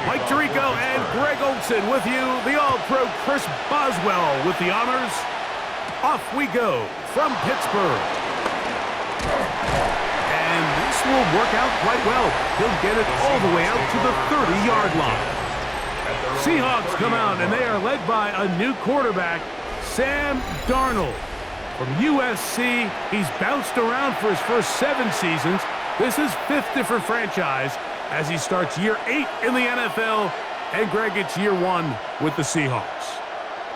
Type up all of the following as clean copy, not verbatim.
Mike Tirico and Greg Olson with you. The All-Pro Chris Boswell with the honors. Off we go from Pittsburgh. And this will work out quite well. He'll get it all the way out to the 30-yard line. Seahawks come out, and they are led by a new quarterback, Sam Darnold. From USC, he's bounced around for his first 7 seasons. This is 5th different franchise as he starts year 8 in the NFL. And Greg, it's year 1 with the Seahawks.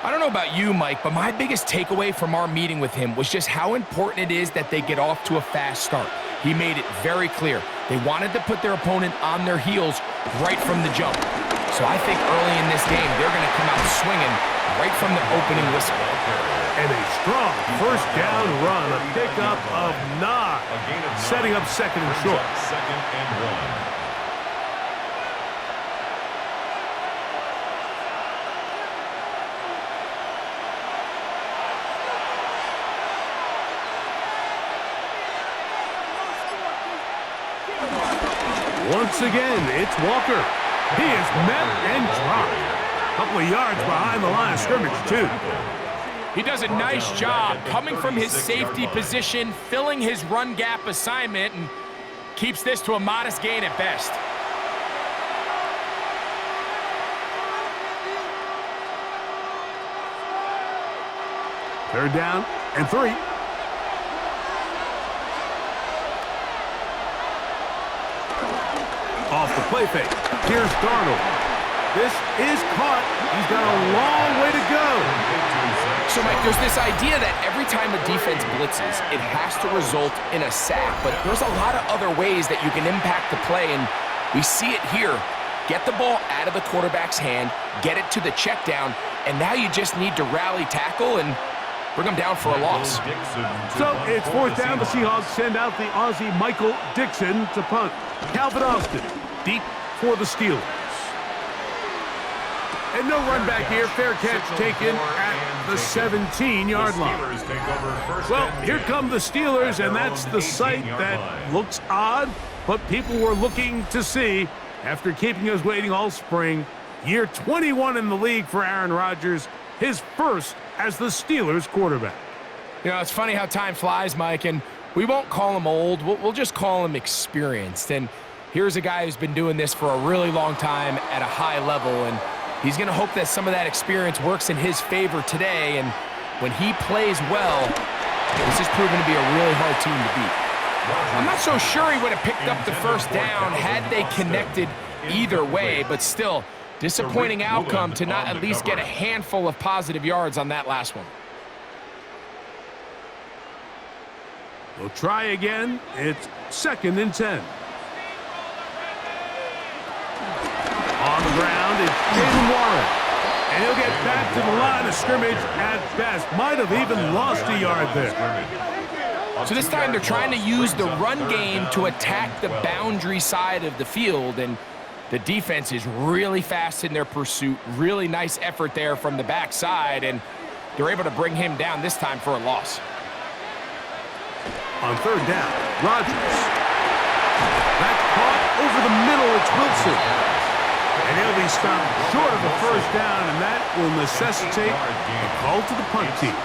I don't know about you, Mike, but my biggest takeaway from our meeting with him was just how important it is that they get off to a fast start. He made it very clear. They wanted to put their opponent on their heels right from the jump. So I think early in this game, they're going to come out swinging right from the opening whistle. And a strong first down run, a pickup of 9, setting up 2nd and short. Once again, it's Walker. He is met and dropped. A couple of yards behind the line of scrimmage, too. He does a nice job coming from his safety position, filling his run gap assignment, and keeps this to a modest gain at best. Third down and 3. Off the play fake. Here's Darnold. This is caught. He's got a long way to go. So, Mike, there's this idea that every time a defense blitzes, it has to result in a sack. But there's a lot of other ways that you can impact the play, and we see it here. Get the ball out of the quarterback's hand, get it to the check down, and now you just need to rally tackle and bring them down for a loss. So it's 4th down. The Seahawks send out the Aussie Michael Dixon to punt. Calvin Austin deep for the Steelers. And no run back here. Fair catch taken at the 17-yard line. Well, here come the Steelers, and that's the sight that looks odd, but people were looking to see after keeping us waiting all spring. Year 21 in the league for Aaron Rodgers, his first as the Steelers quarterback. You know, it's funny how time flies, Mike, and we won't call him old. We'll just call him experienced. And here's a guy who's been doing this for a really long time at a high level, and he's going to hope that some of that experience works in his favor today, and when he plays well, this is proven to be a really hard team to beat. I'm not so sure he would have picked up the first down had they connected either way, but still, disappointing outcome to not at least get a handful of positive yards on that last one. We'll try again. It's 2nd and 10. On the ground, it's Jaylen Warren. And he'll get back to the line of scrimmage at best. Might have even lost a yard there. So this time they're trying to use the run game to attack the boundary side of the field, and the defense is really fast in their pursuit. Really nice effort there from the backside, and they're able to bring him down this time for a loss. On 3rd down, Rodgers. That's caught over the middle. It's Wilson. And he'll be stopped short of the first down, and that will necessitate a call to the punt team.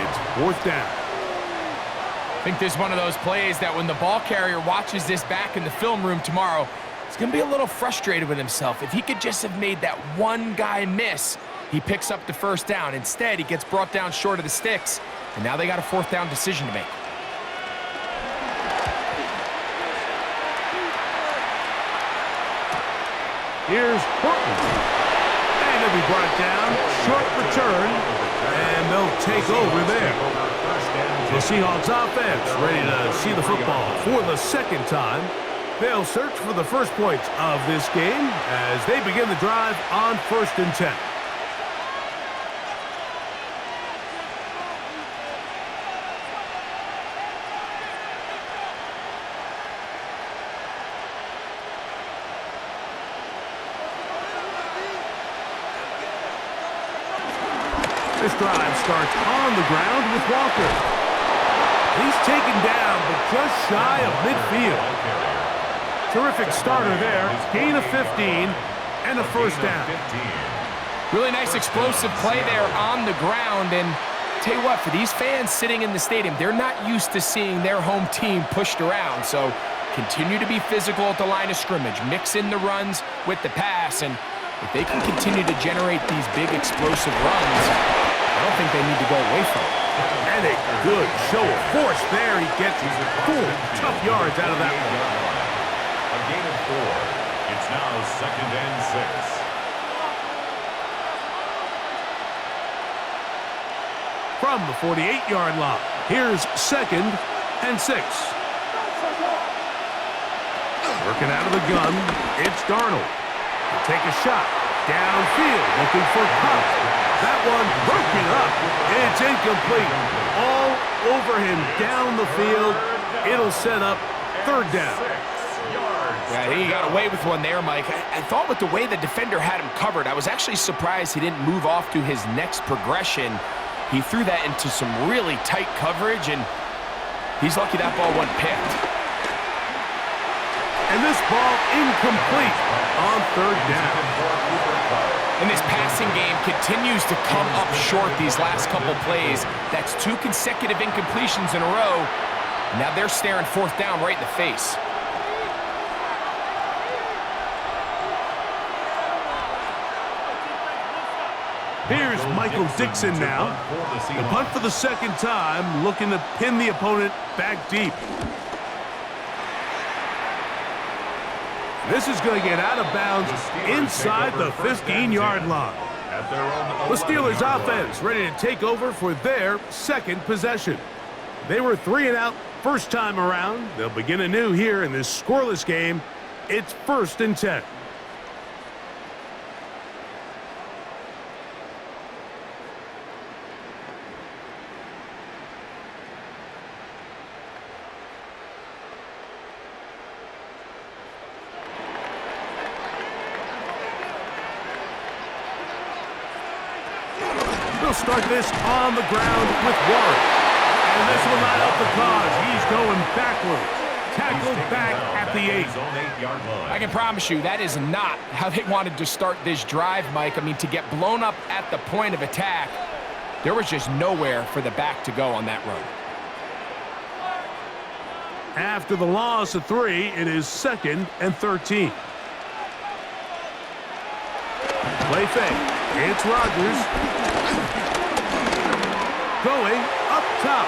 It's 4th down. I think this is one of those plays that when the ball carrier watches this back in the film room tomorrow, he's going to be a little frustrated with himself. If he could just have made that one guy miss, he picks up the first down. Instead, he gets brought down short of the sticks, and now they got a 4th down decision to make. Here's Portland. And he'll be brought down. Short return. And they'll take over there. The Seahawks offense ready to see the football for the 2nd time. They'll search for the first points of this game as they begin the drive on 1st and 10. This drive starts on the ground with Walker. He's taken down, but just shy of midfield. Terrific starter there. Gain of 15 and a first down. Really nice explosive play there on the ground. And tell you what, for these fans sitting in the stadium, they're not used to seeing their home team pushed around. So continue to be physical at the line of scrimmage. Mix in the runs with the pass. And if they can continue to generate these big explosive runs, I don't think they need to go away from it. And a good show of force there. He gets 4 tough yards out of that one. A gain of 4. It's now 2nd and 6. From the 48-yard line, here's 2nd and 6. Working out of the gun, it's Darnold. He'll take a shot. Downfield, looking for Cup. That one broken up. It's incomplete. All over him down the field. It'll set up 3rd down. Yeah, he got away with one there, Mike. I thought with the way the defender had him covered, I was actually surprised he didn't move off to his next progression. He threw that into some really tight coverage, and he's lucky that ball wasn't picked. And this ball incomplete on 3rd down. And this passing game continues to come up short these last couple plays. That's 2 consecutive incompletions in a row. Now they're staring 4th down right in the face. Here's Michael Dixon now. The punt for the 2nd time, looking to pin the opponent back deep. This is going to get out of bounds inside the 15-yard line. The Steelers offense ready to take over for their 2nd possession. They were 3 and out first time around. They'll begin anew here in this scoreless game. It's 1st and 10. They'll start this on the ground with Warren. And this will not help the cause. He's going backwards. Tackled back at the 8. I can promise you that is not how they wanted to start this drive, Mike. I mean, to get blown up at the point of attack, there was just nowhere for the back to go on that run. After the loss of 3, it is 2nd and 13. Play fake. It's Rodgers. Going up top.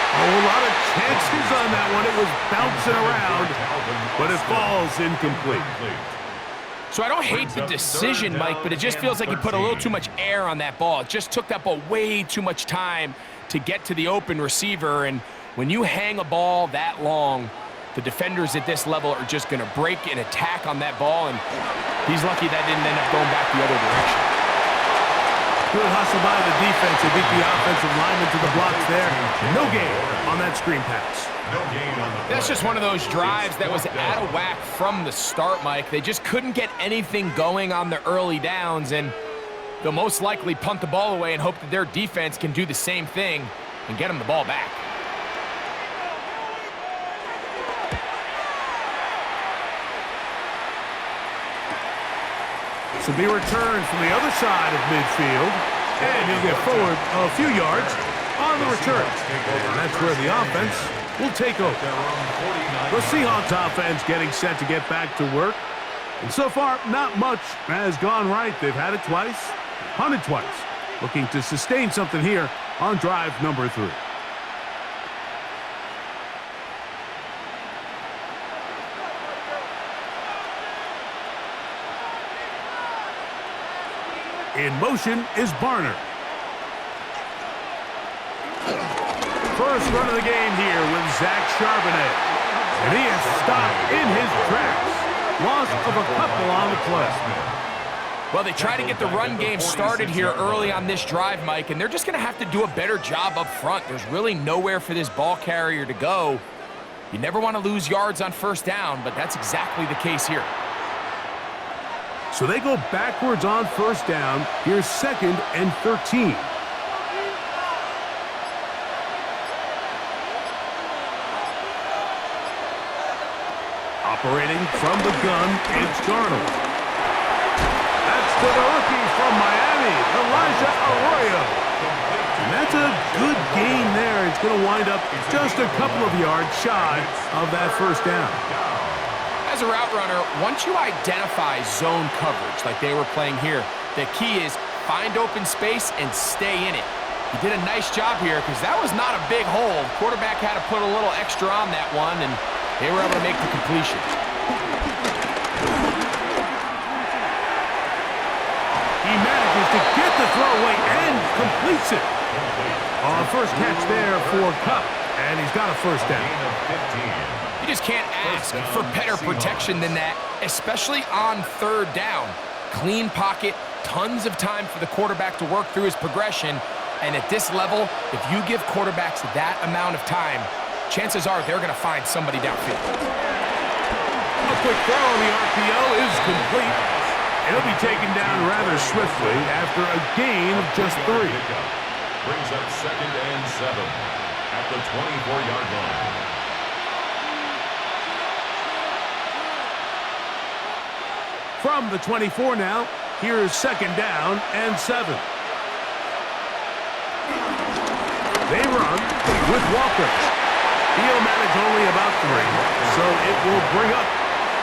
A whole lot of chances on that one. It was bouncing around, but it falls incomplete. So I don't hate the decision, Mike, but it just feels like he put a little too much air on that ball. It just took that ball way too much time to get to the open receiver. And when you hang a ball that long, the defenders at this level are just going to break and attack on that ball, and he's lucky that didn't end up going back the other direction. Good hustle by the defense. They beat the offensive lineman to the blocks there. No gain on that screen pass. That's just one of those drives that was out of whack from the start, Mike. They just couldn't get anything going on the early downs, and they'll most likely punt the ball away and hope that their defense can do the same thing and get them the ball back. To be returned from the other side of midfield, and he'll get forward a few yards on the return. And that's where the offense will take over. The Seahawks offense getting set to get back to work. And so far, not much has gone right. They've had it twice, punted twice. Looking to sustain something here on drive number 3. In motion is Barner. First run of the game here with Zach Charbonnet. And he is stopped in his tracks. Loss of a couple on the play. Well, they try to get the run game started here early on this drive, Mike, and they're just going to have to do a better job up front. There's really nowhere for this ball carrier to go. You never want to lose yards on first down, but that's exactly the case here. So they go backwards on first down. Here's 2nd and 13. Operating from the gun, it's Darnold. That's to the rookie from Miami, Elijah Arroyo. And that's a good gain there. It's going to wind up just a couple of yards shy of that first down. As a route runner, once you identify zone coverage like they were playing here, the key is find open space and stay in it. He did a nice job here because that was not a big hole. The quarterback had to put a little extra on that one, and they were able to make the completion. He manages to get the throw away and completes it. First catch there for Kupp, and he's got a first down. You just can't ask for better protection than that, especially on third down. Clean pocket, tons of time for the quarterback to work through his progression. And at this level, if you give quarterbacks that amount of time, chances are they're going to find somebody downfield. A quick throw on the RPO is complete. It'll be taken down rather swiftly after a gain of just 3. Brings up 2nd and 7 at the 24-yard line. From the 24 now, here's 2nd down and 7. They run with Walker. He'll manage only about 3, so it will bring up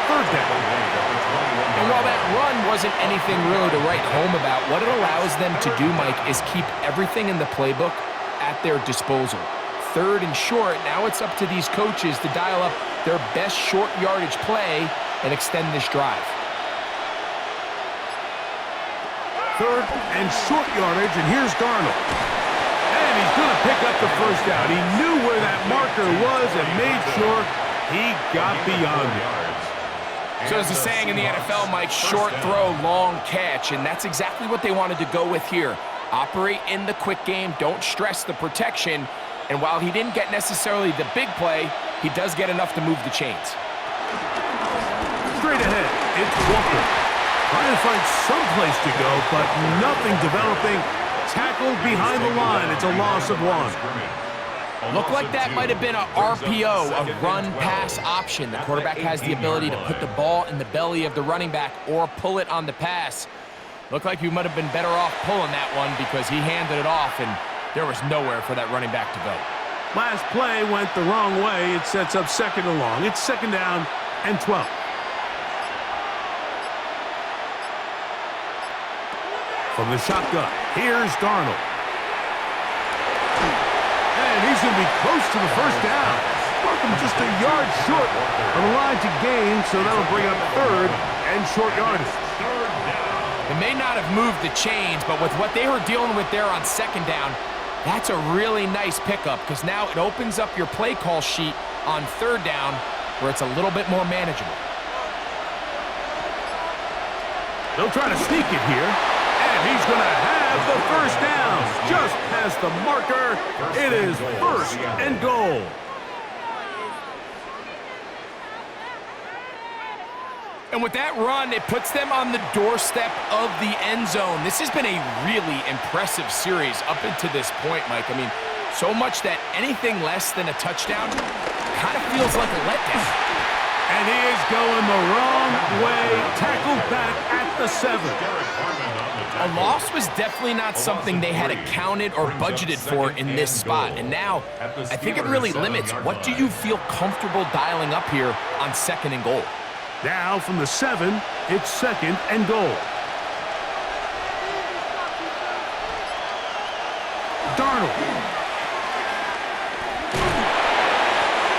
3rd down. And while that run wasn't anything really to write home about, what it allows them to do, Mike, is keep everything in the playbook at their disposal. 3rd and short, now it's up to these coaches to dial up their best short yardage play and extend this drive. 3rd and short yardage, and here's Darnold. And he's going to pick up the first down. He knew where that marker was and made sure he got beyond it. So as the saying in the NFL, Mike, short throw, long catch, and that's exactly what they wanted to go with here. Operate in the quick game, don't stress the protection, and while he didn't get necessarily the big play, he does get enough to move the chains. Straight ahead, it's Walker. Trying to find some place to go, but nothing developing. Tackled behind the line. It's a loss of 1. Looked like that might have been a RPO, a run-pass option. The quarterback has the ability to put the ball in the belly of the running back or pull it on the pass. Looked like you might have been better off pulling that one because he handed it off, and there was nowhere for that running back to go. Last play went the wrong way. It sets up 2nd and long. It's 2nd down and 12. From the shotgun, here's Darnold. And he's going to be close to the first down. Welcome just a yard short of the line to gain, so that'll bring up 3rd and short yardage. They may not have moved the chains, but with what they were dealing with there on 2nd down, that's a really nice pickup because now it opens up your play call sheet on 3rd down where it's a little bit more manageable. They'll try to sneak it here. And he's going to have the first down. Just past the marker. It is 1st and goal. And with that run, it puts them on the doorstep of the end zone. This has been a really impressive series up until this point, Mike. I mean, so much that anything less than a touchdown kind of feels like a letdown. And he is going the wrong way. Tackled back at the 7. A loss was definitely not something they had accounted or budgeted for in this spot. And now, I think it really limits what do you feel comfortable dialing up here on 2nd and goal. Now from the 7, it's 2nd and goal. Darnold.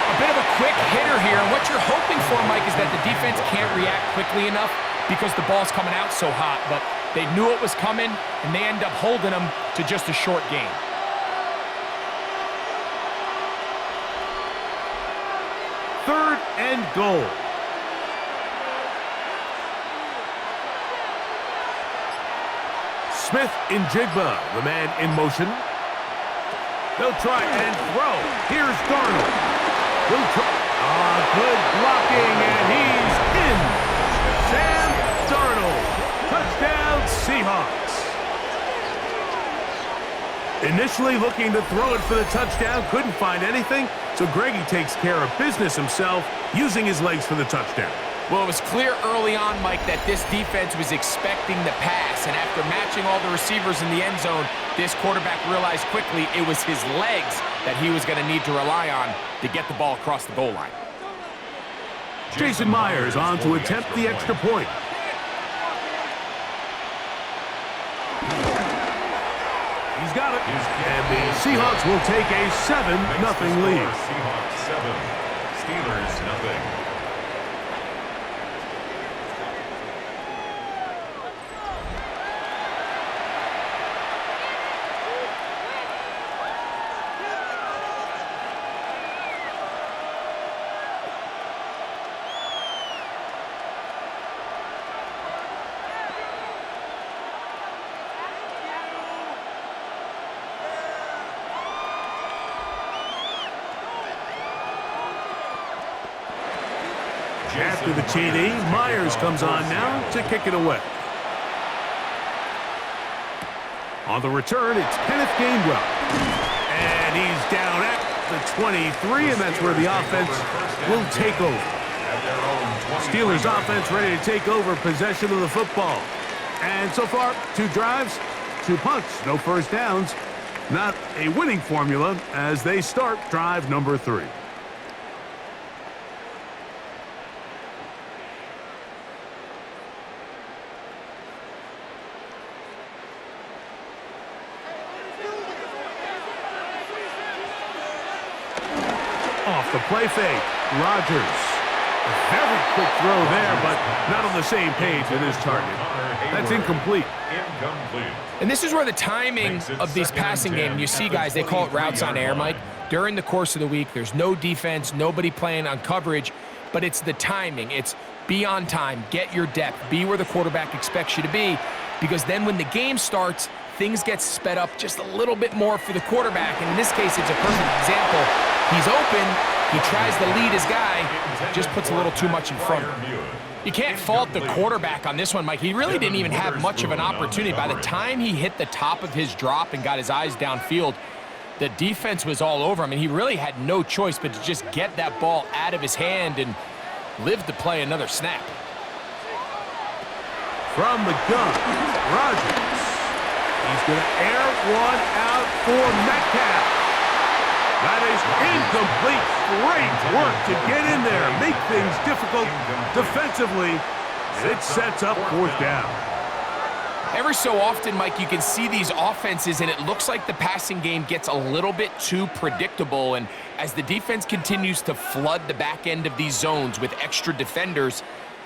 A bit of a quick hitter here. And what you're hoping for, Mike, is that the defense can't react quickly enough because the ball's coming out so hot. But they knew it was coming, and they end up holding them to just a short gain. Third and goal. Smith in Jigba, the man in motion. They'll try and throw. Here's Darnold. He'll try. Good blocking, and he's in. Sam Darnold. Touchdown, Seahawks. Initially looking to throw it for the touchdown, couldn't find anything, so Greggy takes care of business himself. using his legs for the touchdown. Well, it was clear early on, Mike, that this defense was expecting the pass, and after matching all the receivers in the end zone, this quarterback realized quickly it was his legs that he was going to need to rely on to get the ball across the goal line. Jason Myers on to attempt the extra point. He's got it. And the Seahawks will take a 7-0 lead. Seahawks 7, Steelers 0. After the TD, Myers comes on now to kick it away. On the return, it's Kenneth Gainwell. And he's down at the 23, and that's where the offense will take over. Steelers offense ready to take over possession of the football. And so far, 2 drives, 2 punts, no first downs. Not a winning formula as they start drive number 3. Off the play fake, Rodgers. A very quick throw there, but not on the same page with his target. That's incomplete. And this is where the timing of these passing games, you see guys, they call it routes on air, Mike. During the course of the week, there's no defense, nobody playing on coverage, but it's the timing. It's be on time, get your depth, be where the quarterback expects you to be, because then when the game starts, things get sped up just a little bit more for the quarterback. And in this case, it's a perfect example. He's open, he tries to lead his guy, just puts a little too much in front of him. You can't fault the quarterback on this one, Mike. He really didn't even have much of an opportunity. By the time he hit the top of his drop and got his eyes downfield, the defense was all over him, and he really had no choice but to just get that ball out of his hand and live to play another snap. From the gun, Rodgers. He's going to air one out for Metcalf. That is incomplete. Great work to get in there, make things difficult defensively, and it sets up 4th down. Every so often, Mike, you can see these offenses, and it looks like the passing game gets a little bit too predictable. And as the defense continues to flood the back end of these zones with extra defenders,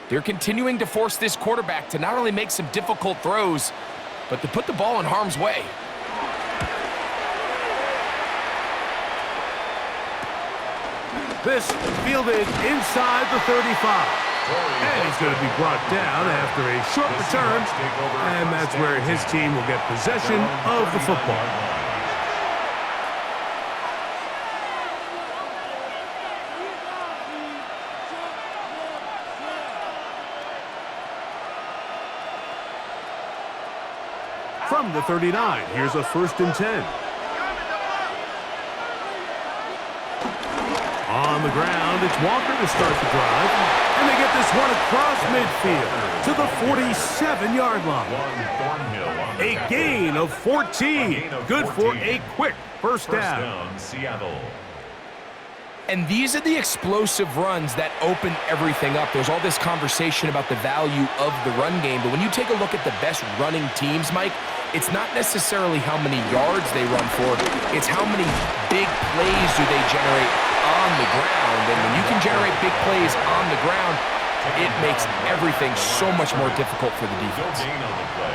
they're continuing to force this quarterback to not only make some difficult throws, but to put the ball in harm's way. This fielded inside the 35. And he's going to be brought down after a short return. And that's where his team will get possession of the football. From the 39, here's a 1st and 10. On the ground, it's Walker to start the drive. And they get this one across midfield to the 47-yard line. A gain of 14. Good for a quick first down. Seattle. And these are the explosive runs that open everything up. There's all this conversation about the value of the run game, but when you take a look at the best running teams, Mike, it's not necessarily how many yards they run for, it's how many big plays do they generate on the ground. And when you can generate big plays on the ground, it makes everything so much more difficult for the defense.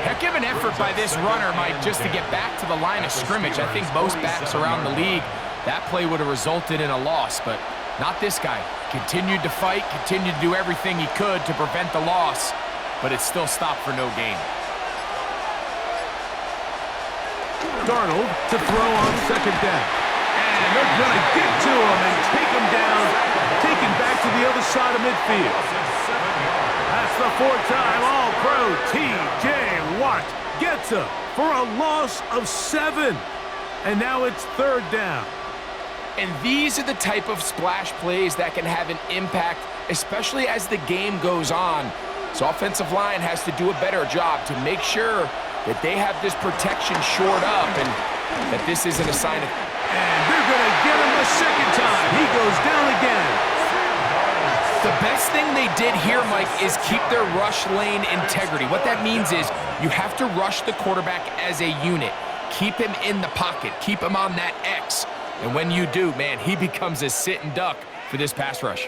Heck of an effort by this runner, Mike, just to get back to the line of scrimmage. I think most backs around the league, that play would have resulted in a loss, but not this guy. Continued to fight, continued to do everything he could to prevent the loss, but it still stopped for no gain. Darnold to throw on 2nd down. And they're going to get to him and take him down, taken back to the other side of midfield. That's the 4th time All-Pro T.J. Watt gets him for a loss of 7. And now it's 3rd down. And these are the type of splash plays that can have an impact, especially as the game goes on. So offensive line has to do a better job to make sure that they have this protection shored up and that this isn't a sign of... And they're going to get him a second time. He goes down again. The best thing they did here, Mike, is keep their rush lane integrity. What that means is you have to rush the quarterback as a unit. Keep him in the pocket. Keep him on that X. And when you do, man, he becomes a sitting duck for this pass rush.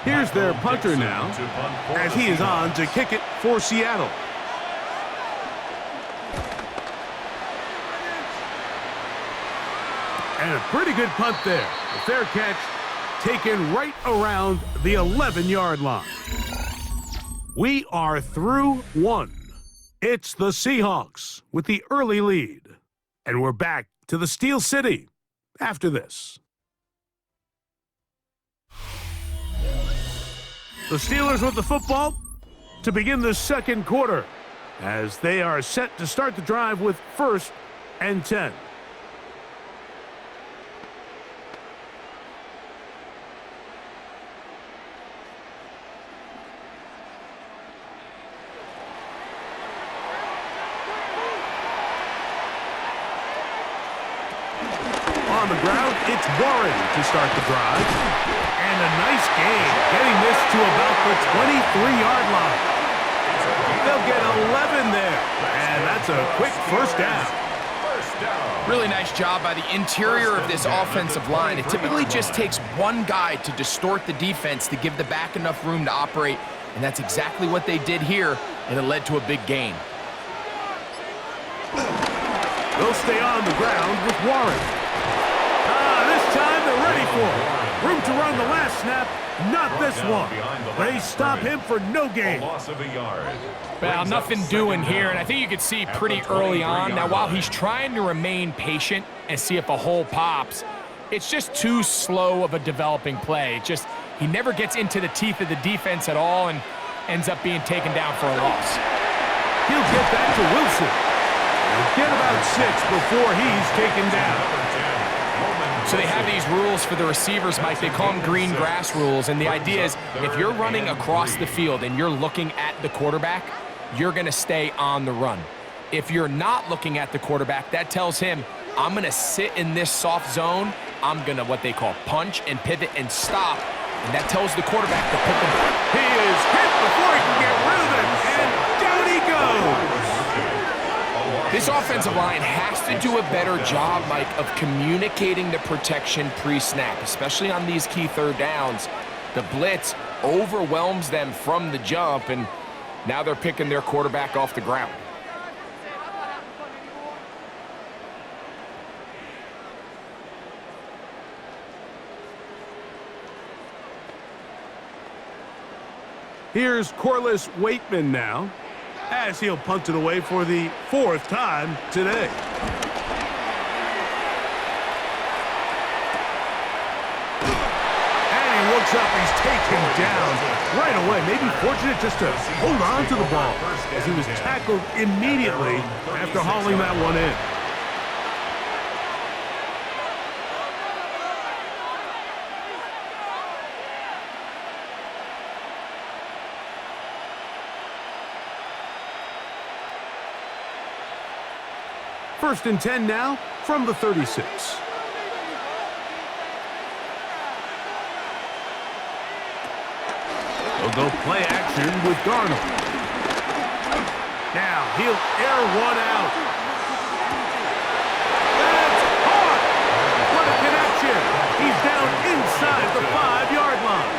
Here's their punter now, as he is on to kick it for Seattle. And a pretty good punt there. A fair catch taken right around the 11-yard line. We are through one. It's the Seahawks with the early lead. And we're back to the Steel City after this. The Steelers with the football to begin the second quarter as they are set to start the drive with 1st and 10. On the ground, it's Warren to start the drive. And a nice gain, getting this to about the 23-yard line. They'll get 11 there, and that's a quick first down. Really nice job by the interior of this offensive line. It typically just takes one guy to distort the defense to give the back enough room to operate, and that's exactly what they did here, and it led to a big gain. They'll stay on the ground with Warren. This time they're ready for it. Room to run the last snap, not this one. They stop him for no gain. Well, nothing doing here, and I think you could see pretty early on. Now, while he's trying to remain patient and see if a hole pops, it's just too slow of a developing play. He never gets into the teeth of the defense at all and ends up being taken down for a loss. He'll get that to Wilson. He'll get about 6 before he's taken down. So they have these rules for the receivers, Mike. They call them green grass rules, and the idea is if you're running across the field and you're looking at the quarterback, you're going to stay on the run. If you're not looking at the quarterback, that tells him, I'm going to sit in this soft zone. I'm going to what they call punch and pivot and stop, and that tells the quarterback to put them. He is hit before he can get rid of it, and down he goes. This offensive line has to do a better job, Mike, of communicating the protection pre-snap, especially on these key third downs. The blitz overwhelms them from the jump, and now they're picking their quarterback off the ground. Here's Corliss Waitman now, as he'll punt it away for the 4th time today. And he looks up, he's taken down right away. Maybe fortunate just to hold on to the ball as he was tackled immediately after hauling that one in. First and 10 now from the 36. They'll go play action with Darnold. Now he'll air one out. That's caught! What a connection! He's down inside the 5-yard line.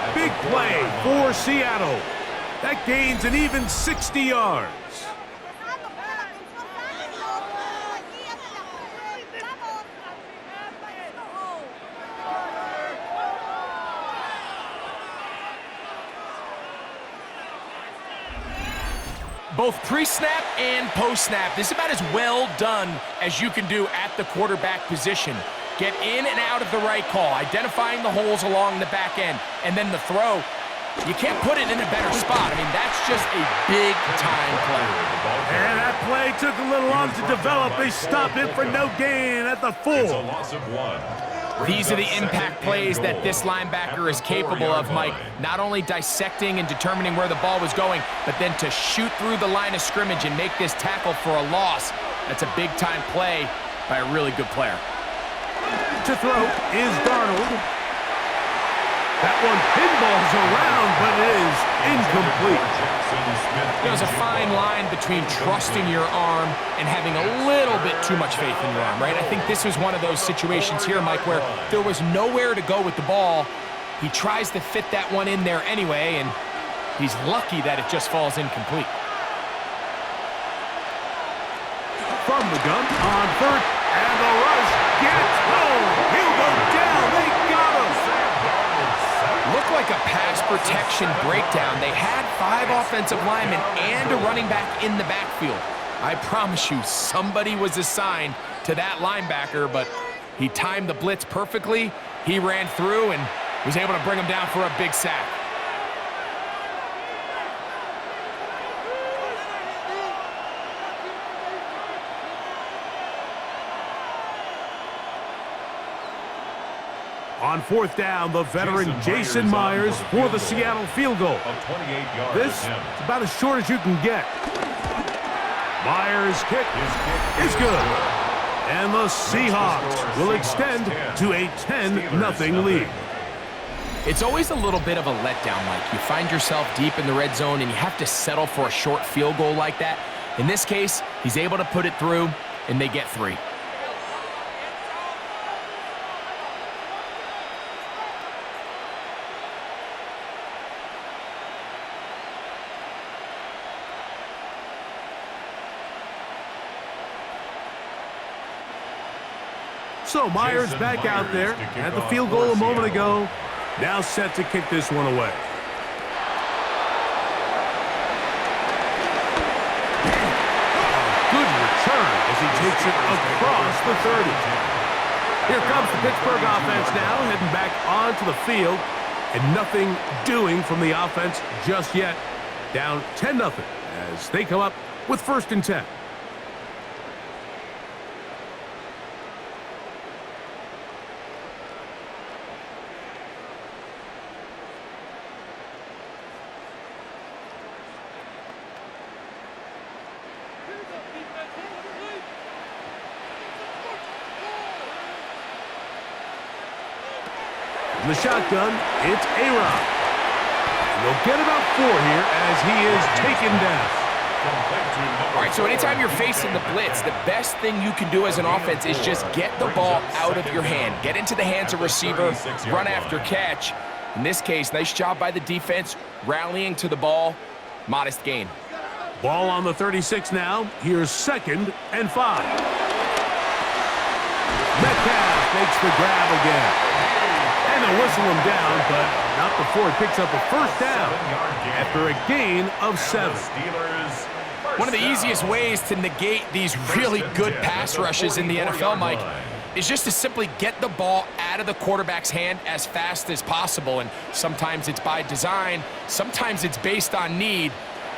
A big play for Seattle. That gains an even 60 yards. both pre-snap and post-snap. This is about as well done as you can do at the quarterback position. Get in and out of the right call, identifying the holes along the back end, and then the throw. You can't put it in a better spot. I mean, that's just a big-time play. And that play took a little long to develop. They stopped it for no gain at the 4. It's a loss of 1. These are the impact plays that this linebacker is capable of, Mike. Not only dissecting and determining where the ball was going, but then to shoot through the line of scrimmage and make this tackle for a loss. That's a big-time play by a really good player. To throw is Darnold. That one pinballs around, but it is incomplete. There's a fine line between trusting your arm and having a little bit too much faith in your arm, right? I think this was one of those situations here, Mike, where there was nowhere to go with the ball. He tries to fit that one in there anyway, and he's lucky that it just falls incomplete. From the gun on third, and the rush gets home. He'll go down. They got him. Looked like a pass protection breakdown. They had 5 offensive linemen and a running back in the backfield. I promise you, somebody was assigned to that linebacker, but he timed the blitz perfectly. He ran through and was able to bring him down for a big sack. On fourth down, the veteran Jason Myers for the Seattle field goal. This is about as short as you can get. Myers' kick is good. And the Seahawks will extend to a 10-0 lead. It's always a little bit of a letdown, Mike. You find yourself deep in the red zone and you have to settle for a short field goal like that. In this case, he's able to put it through, and they get 3. So Myers back out there at the field goal a moment ago. Now set to kick this one away. Good return as he takes it across the 30. Here comes the Pittsburgh offense now, heading back onto the field. And nothing doing from the offense just yet. Down 10-0 as they come up with 1st and 10. In the shotgun, it's A-Rod. They'll get about 4 here as he is taken down. All right, so anytime you're facing the blitz, the best thing you can do as an offense is just get the ball out of your hand. Get into the hands of receiver, run after catch. In this case, nice job by the defense, rallying to the ball. Modest gain. Ball on the 36 now. Here's 2nd and 5. Metcalf makes the grab again. And they'll whistle him down, but not before he picks up a 1st down after a gain of 7. One of the easiest ways to negate these really good pass rushes in the NFL, Mike, is just to simply get the ball out of the quarterback's hand as fast as possible. And sometimes it's by design, sometimes it's based on need.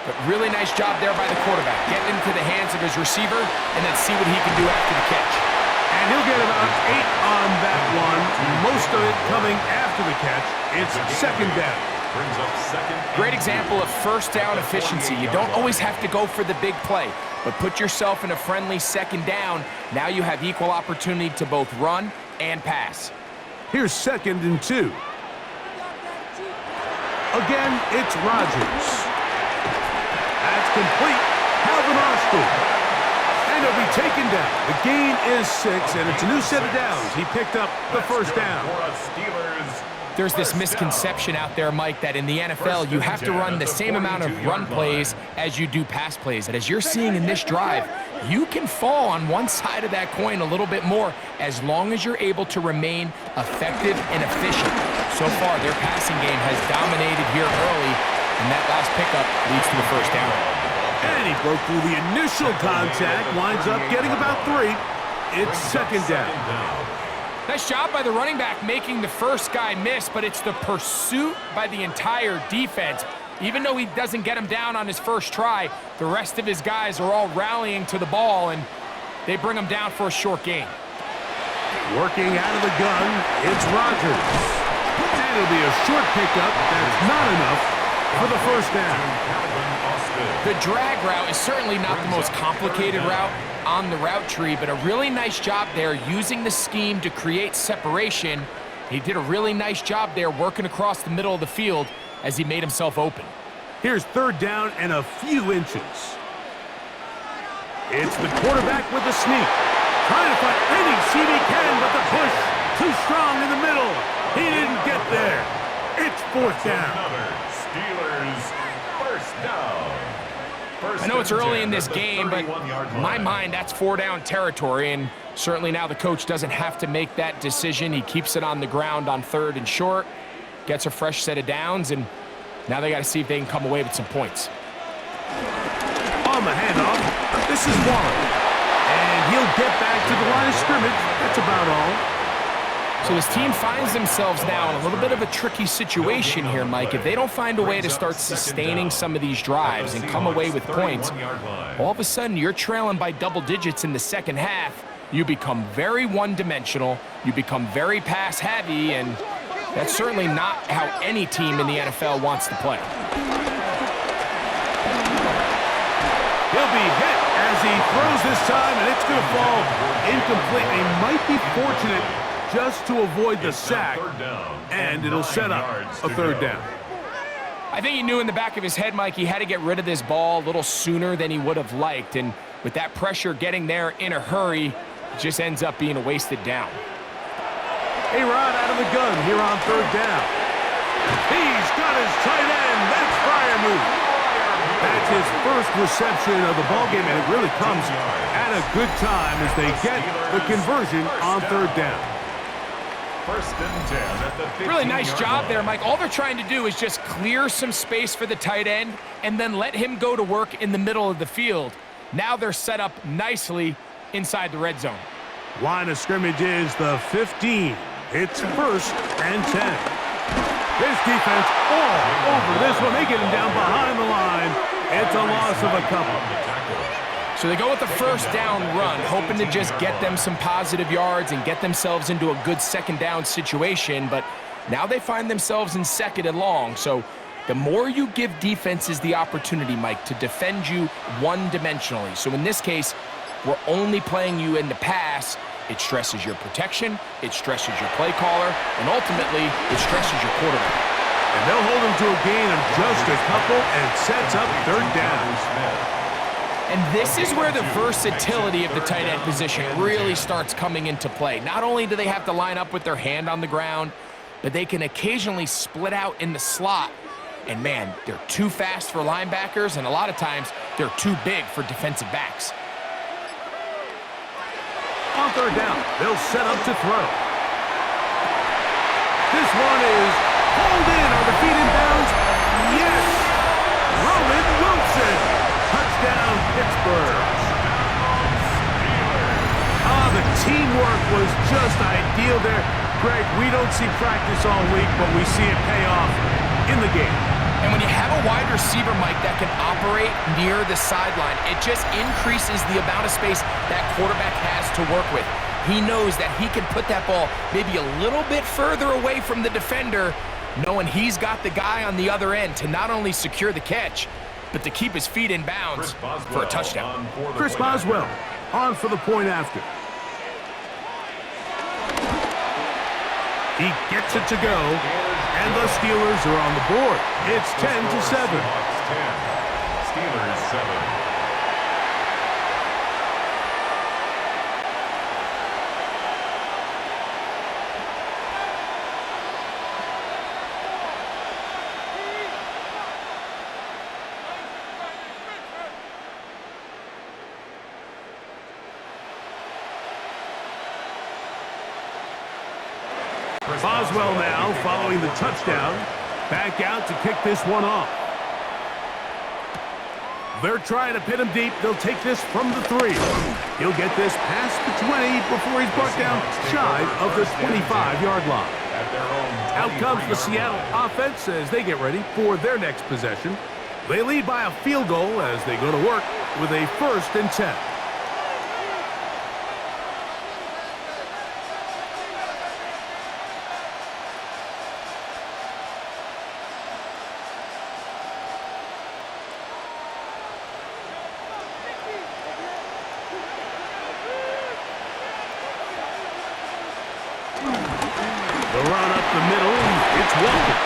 But really nice job there by the quarterback. Get into the hands of his receiver and then see what he can do after the catch. And he'll get about 8 on that one. Most of it coming after the catch. It's 2nd down. Great example of 1st down efficiency. You don't always have to go for the big play, but put yourself in a friendly 2nd down. Now you have equal opportunity to both run and pass. Here's 2nd and 2. Again, it's Rodgers. That's complete. Calvin Austin. And he'll be taken down. The gain is 6, and it's a new set of downs. He picked up the 1st down. There's this misconception out there, Mike, that in the NFL, you have to run the same amount of run plays as you do pass plays. And as you're seeing in this drive, you can fall on one side of that coin a little bit more as long as you're able to remain effective and efficient. So far, their passing game has dominated here early, and that last pickup leads to the 1st down. And he broke through the initial contact, winds up getting about 3. It's second down. Nice job by the running back making the first guy miss, but it's the pursuit by the entire defense. Even though he doesn't get him down on his first try, the rest of his guys are all rallying to the ball, and they bring him down for a short gain. Working out of the gun, it's Rodgers. And it'll be a short pickup. That's not enough for the first down. The drag route is certainly not the most complicated route on the route tree, but a really nice job there using the scheme to create separation. He did a really nice job there working across the middle of the field as he made himself open. Here's third down and a few inches. It's the quarterback with the sneak. Trying to find any seam he can, but the push too strong in the middle. He didn't get there. It's fourth down. Steelers first down. I know it's early in this game, but in my mind, that's 4-down territory, and certainly now the coach doesn't have to make that decision. He keeps it on the ground on 3rd and short, gets a fresh set of downs, and now they got to see if they can come away with some points. On the handoff, this is Warren. And he'll get back to the line of scrimmage. That's about all. So this team finds themselves now in a little bit of a tricky situation here, Mike. If they don't find a way to start sustaining some of these drives and come away with points, all of a sudden you're trailing by double digits in the second half. You become very one-dimensional. You become very pass-heavy, and that's certainly not how any team in the NFL wants to play. He'll be hit as he throws this time, and it's going to fall incomplete. He might be fortunate just to avoid the sack, and it'll set up a third down. I think he knew in the back of his head, Mike, he had to get rid of this ball a little sooner than he would have liked, and with that pressure getting there in a hurry, it just ends up being a wasted down. A-Rod out of the gun here on third down. He's got his tight end. That's Freiermuth. That's his first reception of the ballgame, and it really comes at a good time as they get the conversion on third down. First and 10 at the 15-yard Really nice job line. there, Mike. All they're trying to do is just clear some space for the tight end and then let him go to work in the middle of the field. Now they're set up nicely inside the red zone. Line of scrimmage is the 15. It's first and 10. This defense all over this one. They get him down behind the line. It's a loss of a couple. So they go with the first down run, hoping to just get them some positive yards and get themselves into a good second down situation, but now they find themselves in second and long. So the more you give defenses the opportunity, Mike, to defend you one-dimensionally. So in this case, we're only playing you in the pass. It stresses your protection, it stresses your play caller, and ultimately, it stresses your quarterback. And they'll hold him to a gain of just a couple and sets up third down. And this is where the versatility of the tight end position really starts coming into play. Not only do they have to line up with their hand on the ground, but they can occasionally split out in the slot. And man, they're too fast for linebackers, and a lot of times, they're too big for defensive backs. On third down, they'll set up to throw. This one is pulled in on the feet in bounds. Yes! Roman Wilson. Touchdown, Pittsburgh. The teamwork was just ideal there. Greg, we don't see practice all week, but we see it pay off in the game. And when you have a wide receiver, Mike, that can operate near the sideline, it just increases the amount of space that quarterback has to work with. He knows that he can put that ball maybe a little bit further away from the defender, knowing he's got the guy on the other end to not only secure the catch, but to keep his feet in bounds for a touchdown. Chris Boswell on for the point after. He gets it to go, and the Steelers are on the board. It's 10-7. Steelers 7. Boswell now following the touchdown. Back out to kick this one off. They're trying to pin him deep. They'll take this from the 3. He'll get this past the 20 before he's brought down shy of the 25-yard line. Out comes the Seattle offense as they get ready for their next possession. They lead by a field goal as they go to work with a 1st and 10. The run up the middle, it's Walker.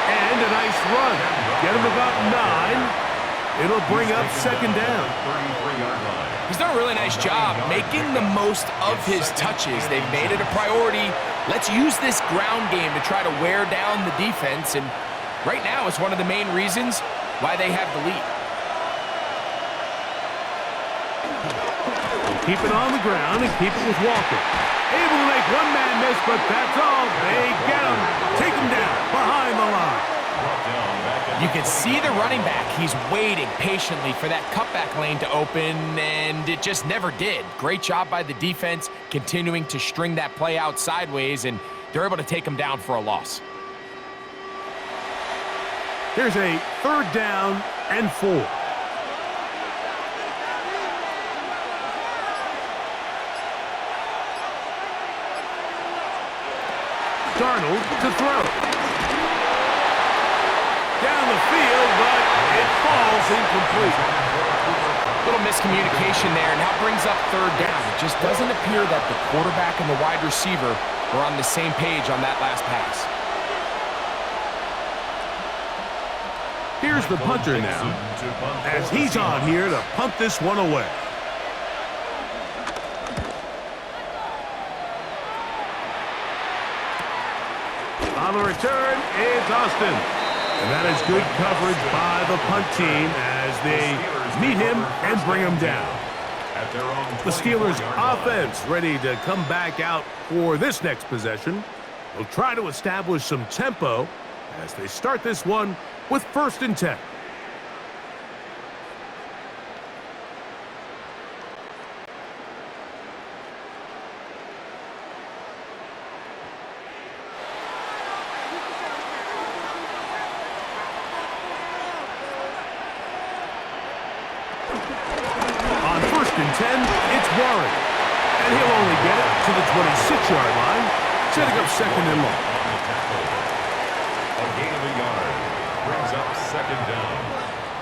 And a nice run. Get him about 9. It'll bring up 2nd down. He's done a really nice job making the most of his touches. They've made it a priority. Let's use this ground game to try to wear down the defense. And right now, it's one of the main reasons why they have the lead. Keep it on the ground and keep it with Walker. Able to make one man miss, but that's all. They get him. Take him down behind the line. You can see the running back. He's waiting patiently for that cutback lane to open, and it just never did. Great job by the defense continuing to string that play out sideways, and they're able to take him down for a loss. Here's a 3rd down and 4. Darnold to throw. Down the field, but it falls incomplete. Little miscommunication there. Now brings up 3rd down. It just doesn't appear that the quarterback and the wide receiver were on the same page on that last pass. Here's the punter now, as he's on here to punt this one away. On the return, it's Austin. And that is good coverage by the punt team as they meet him and bring him down. The Steelers' offense ready to come back out for this next possession. They'll try to establish some tempo as they start this one with 1st and 10. On 1st and 10, it's Warren. And he'll only get it to the 26-yard line, setting up 2nd and long. A gain of a yard brings up 2nd down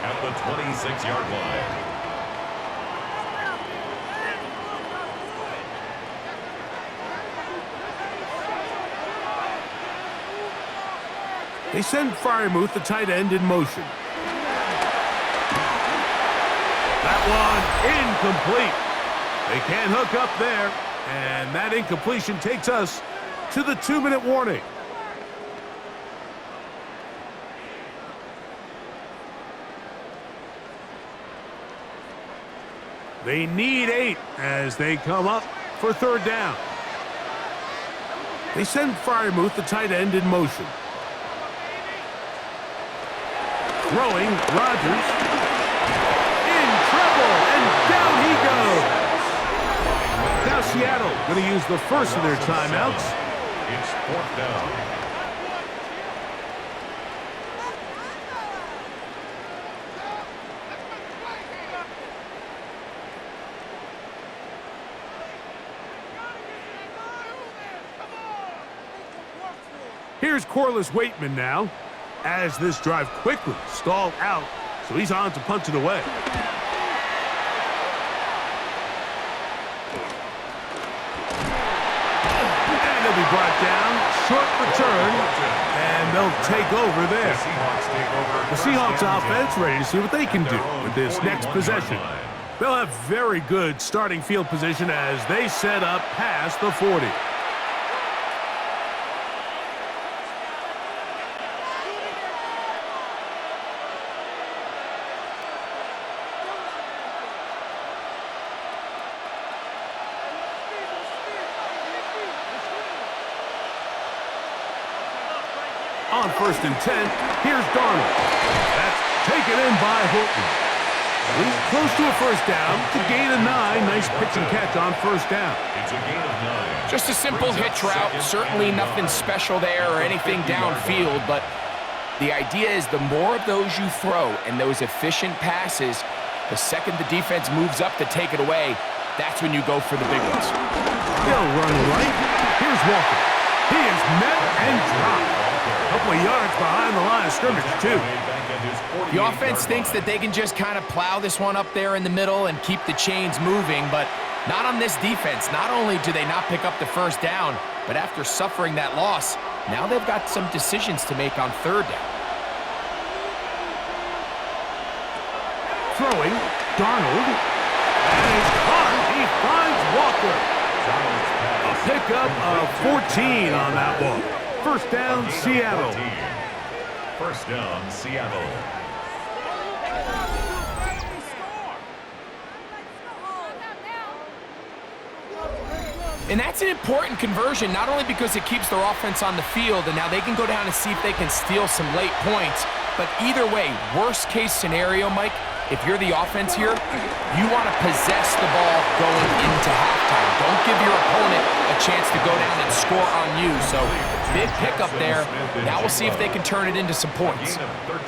at the 26-yard line. They send Freiermuth, the tight end, in motion. That one incomplete. They can't hook up there, and that incompletion takes us to the 2-minute warning. They need 8 as they come up for 3rd down. They send Freiermuth, the tight end, in motion. Throwing, Rodgers. In trouble, and down he goes. Now Seattle going to use the first of their timeouts. It's 4th down. Here's Corliss Waitman now, as this drive quickly stalled out, so he's on to punt it away. And he'll be brought down, short return, and they'll take over there. The Seahawks offense ready to see what they can do with this next possession. They'll have very good starting field position as they set up past the 40. On 1st and 10, here's Darnold. That's taken in by Horton. He's close to a first down to gain a 9. Nice pitch and catch on first down. It's a gain of 9. Just a simple hitch route. Certainly nothing special there or anything downfield, but the idea is the more of those you throw and those efficient passes, the second the defense moves up to take it away, that's when you go for the big ones. They'll run right. Here's Walker. He is met and dropped. A couple of yards behind the line of scrimmage, too. The offense thinks that they can just kind of plow this one up there in the middle and keep the chains moving, but not on this defense. Not only do they not pick up the first down, but after suffering that loss, now they've got some decisions to make on third down. Throwing, Darnold. And he's caught. He finds Walker. A pickup of 14 on that one. First down, Seattle. First down, Seattle. And that's an important conversion, not only because it keeps their offense on the field, and now they can go down and see if they can steal some late points, but either way, worst case scenario, Mike, if you're the offense here, you want to possess the ball going into halftime. Don't give your opponent a chance to go down and score on you. So big pickup there. Now we'll see if they can turn it into some points.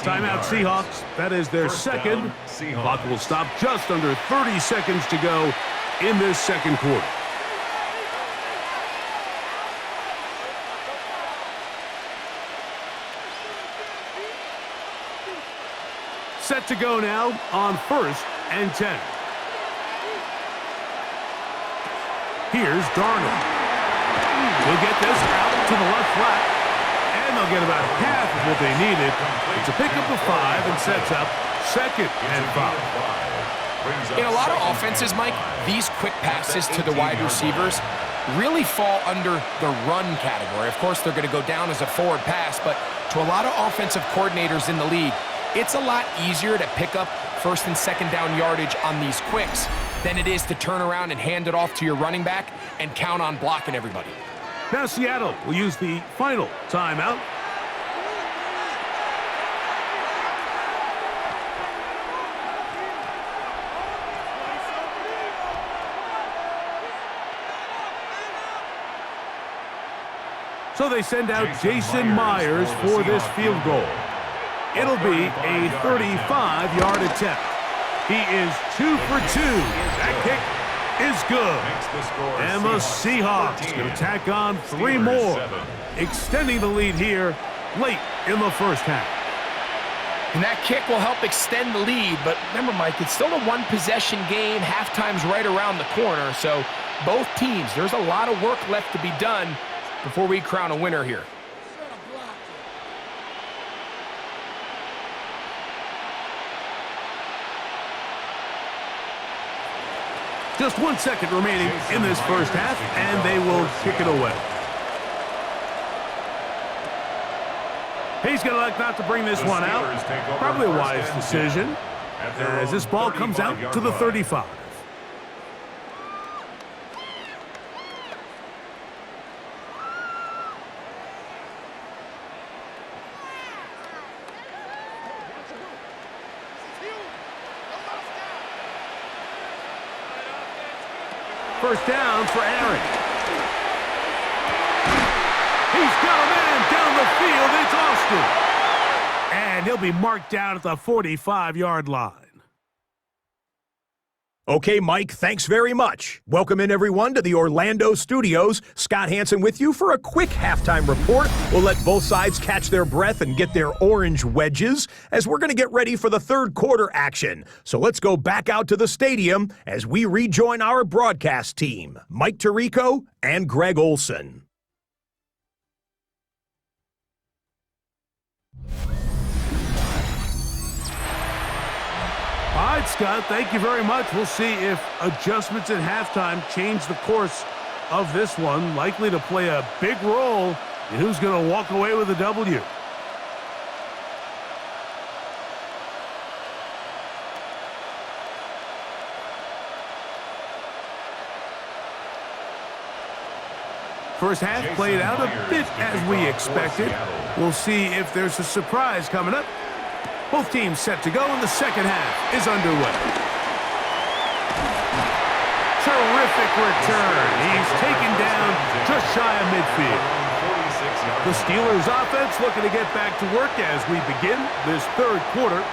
Timeout Seahawks. That is their second. Clock will stop just under 30 seconds to go in this second quarter. Set to go now on first and 10. Here's Darnold. We'll get this out to the left flat, and they'll get about half of what they needed. It's a pickup of 5 and sets up second and 5. In a lot of offenses, Mike, these quick passes to the wide receivers really fall under the run category. Of course, they're going to go down as a forward pass, but to a lot of offensive coordinators in the league, it's a lot easier to pick up first and second down yardage on these quicks than it is to turn around and hand it off to your running back and count on blocking everybody. Now Seattle will use the final timeout. So they send out Jason Myers for this field goal. It'll be a 35-yard attempt. He is 2 for 2. That kick is good. And the Seahawks going to tack on 3 more, extending the lead here late in the first half. And that kick will help extend the lead, but remember, Mike, it's still a one-possession game. Halftime's right around the corner, so both teams, there's a lot of work left to be done before we crown a winner here. Just 1 second remaining in this first half, and they will kick it away. He's going to elect not to bring this one out. Probably a wise decision, as this ball comes out to the 35. First down for Aaron. He's got a man down the field. It's Austin. And he'll be marked down at the 45-yard line. Okay, Mike, thanks very much. Welcome in, everyone, to the Orlando studios. Scott Hansen with you for a quick halftime report. We'll let both sides catch their breath and get their orange wedges as we're going to get ready for the third quarter action. So let's go back out to the stadium as we rejoin our broadcast team, Mike Tirico and Greg Olson. All right, Scott, thank you very much. We'll see if adjustments at halftime change the course of this one. Likely to play a big role in who's going to walk away with a W. First half played out a bit as we expected. We'll see if there's a surprise coming up. Both teams set to go, and the second half is underway. Terrific return. He's taken down just shy of midfield. The Steelers' offense looking to get back to work as we begin this third quarter.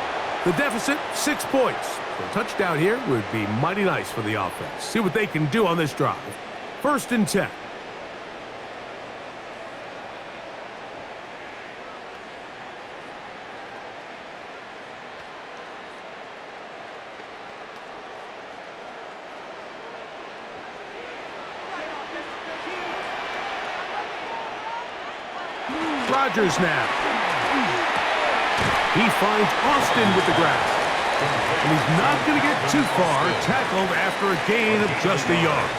The deficit, 6 points. A touchdown here would be mighty nice for the offense. See what they can do on this drive. 1st and 10. Rodgers now. He finds Austin with the grab. And he's not going to get too far, tackled after a gain of just a yard.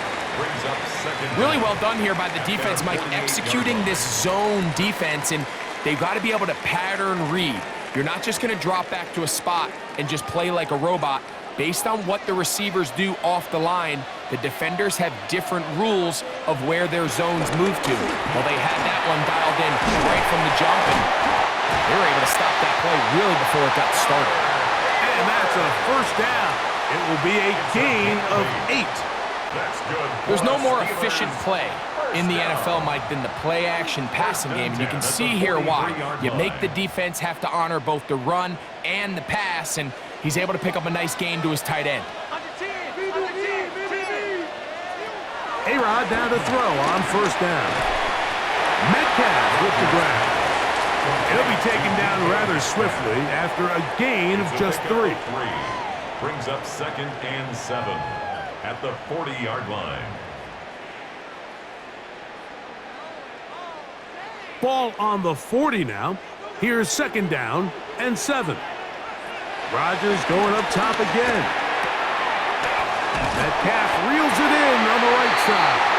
Really well done here by the defense, Mike, executing this zone defense, and they've got to be able to pattern read. You're not just going to drop back to a spot and just play like a robot. Based on what the receivers do off the line, the defenders have different rules of where their zones move to. Well, they had that one dialed in right from the jump, and they were able to stop that play really before it got started. And that's a first down. It will be a gain of 8. There's no more efficient play in the NFL, Mike, than the play-action passing game. And you can see here why. You make the defense have to honor both the run and the pass, and he's able to pick up a nice gain to his tight end. A-Rod down to throw on first down. Metcalf with the grab. He'll be taken down rather swiftly after a gain of just 3. Brings up 2nd and 7 at the 40-yard line. Ball on the 40 now. Here's 2nd down and 7. Rodgers going up top again. Metcalf reels it in on the right side.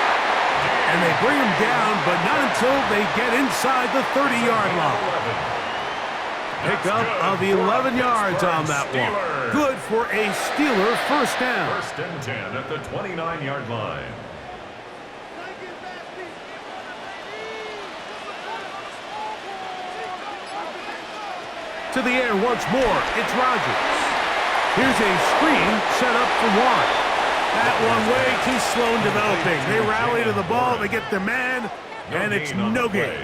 And they bring him down, but not until they get inside the 30-yard line. Pickup of 11 yards on that one. Good for a Steeler first down. 1st and 10 at the 29-yard line. To the air once more, it's Rodgers. Here's a screen set up for one. That one way too slow in developing. They rally to the ball, they get their man, and it's no gain.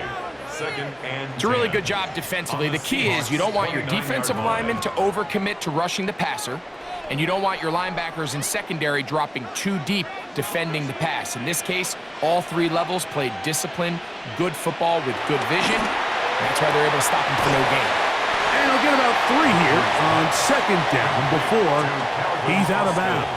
It's a really good job defensively. The key is you don't want your defensive linemen to overcommit to rushing the passer, and you don't want your linebackers in secondary dropping too deep defending the pass. In this case, all 3 levels played disciplined, good football with good vision. That's why they're able to stop him for no gain. And he'll get about 3 here on 2nd down before he's out of bounds.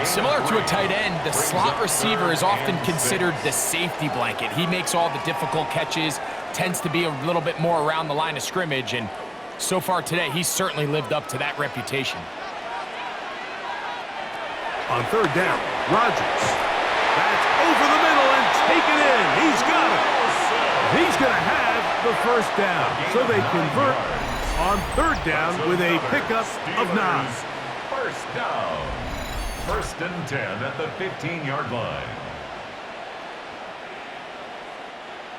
Similar to a tight end, the slot receiver is often considered the safety blanket. He makes all the difficult catches, tends to be a little bit more around the line of scrimmage, and so far today, he's certainly lived up to that reputation. On 3rd down, Rodgers. That's over the middle and taken in. He's got it. He's going to have the first down. So they convert on 3rd down with a pickup of 9. First down. 1st and 10 at the 15-yard line.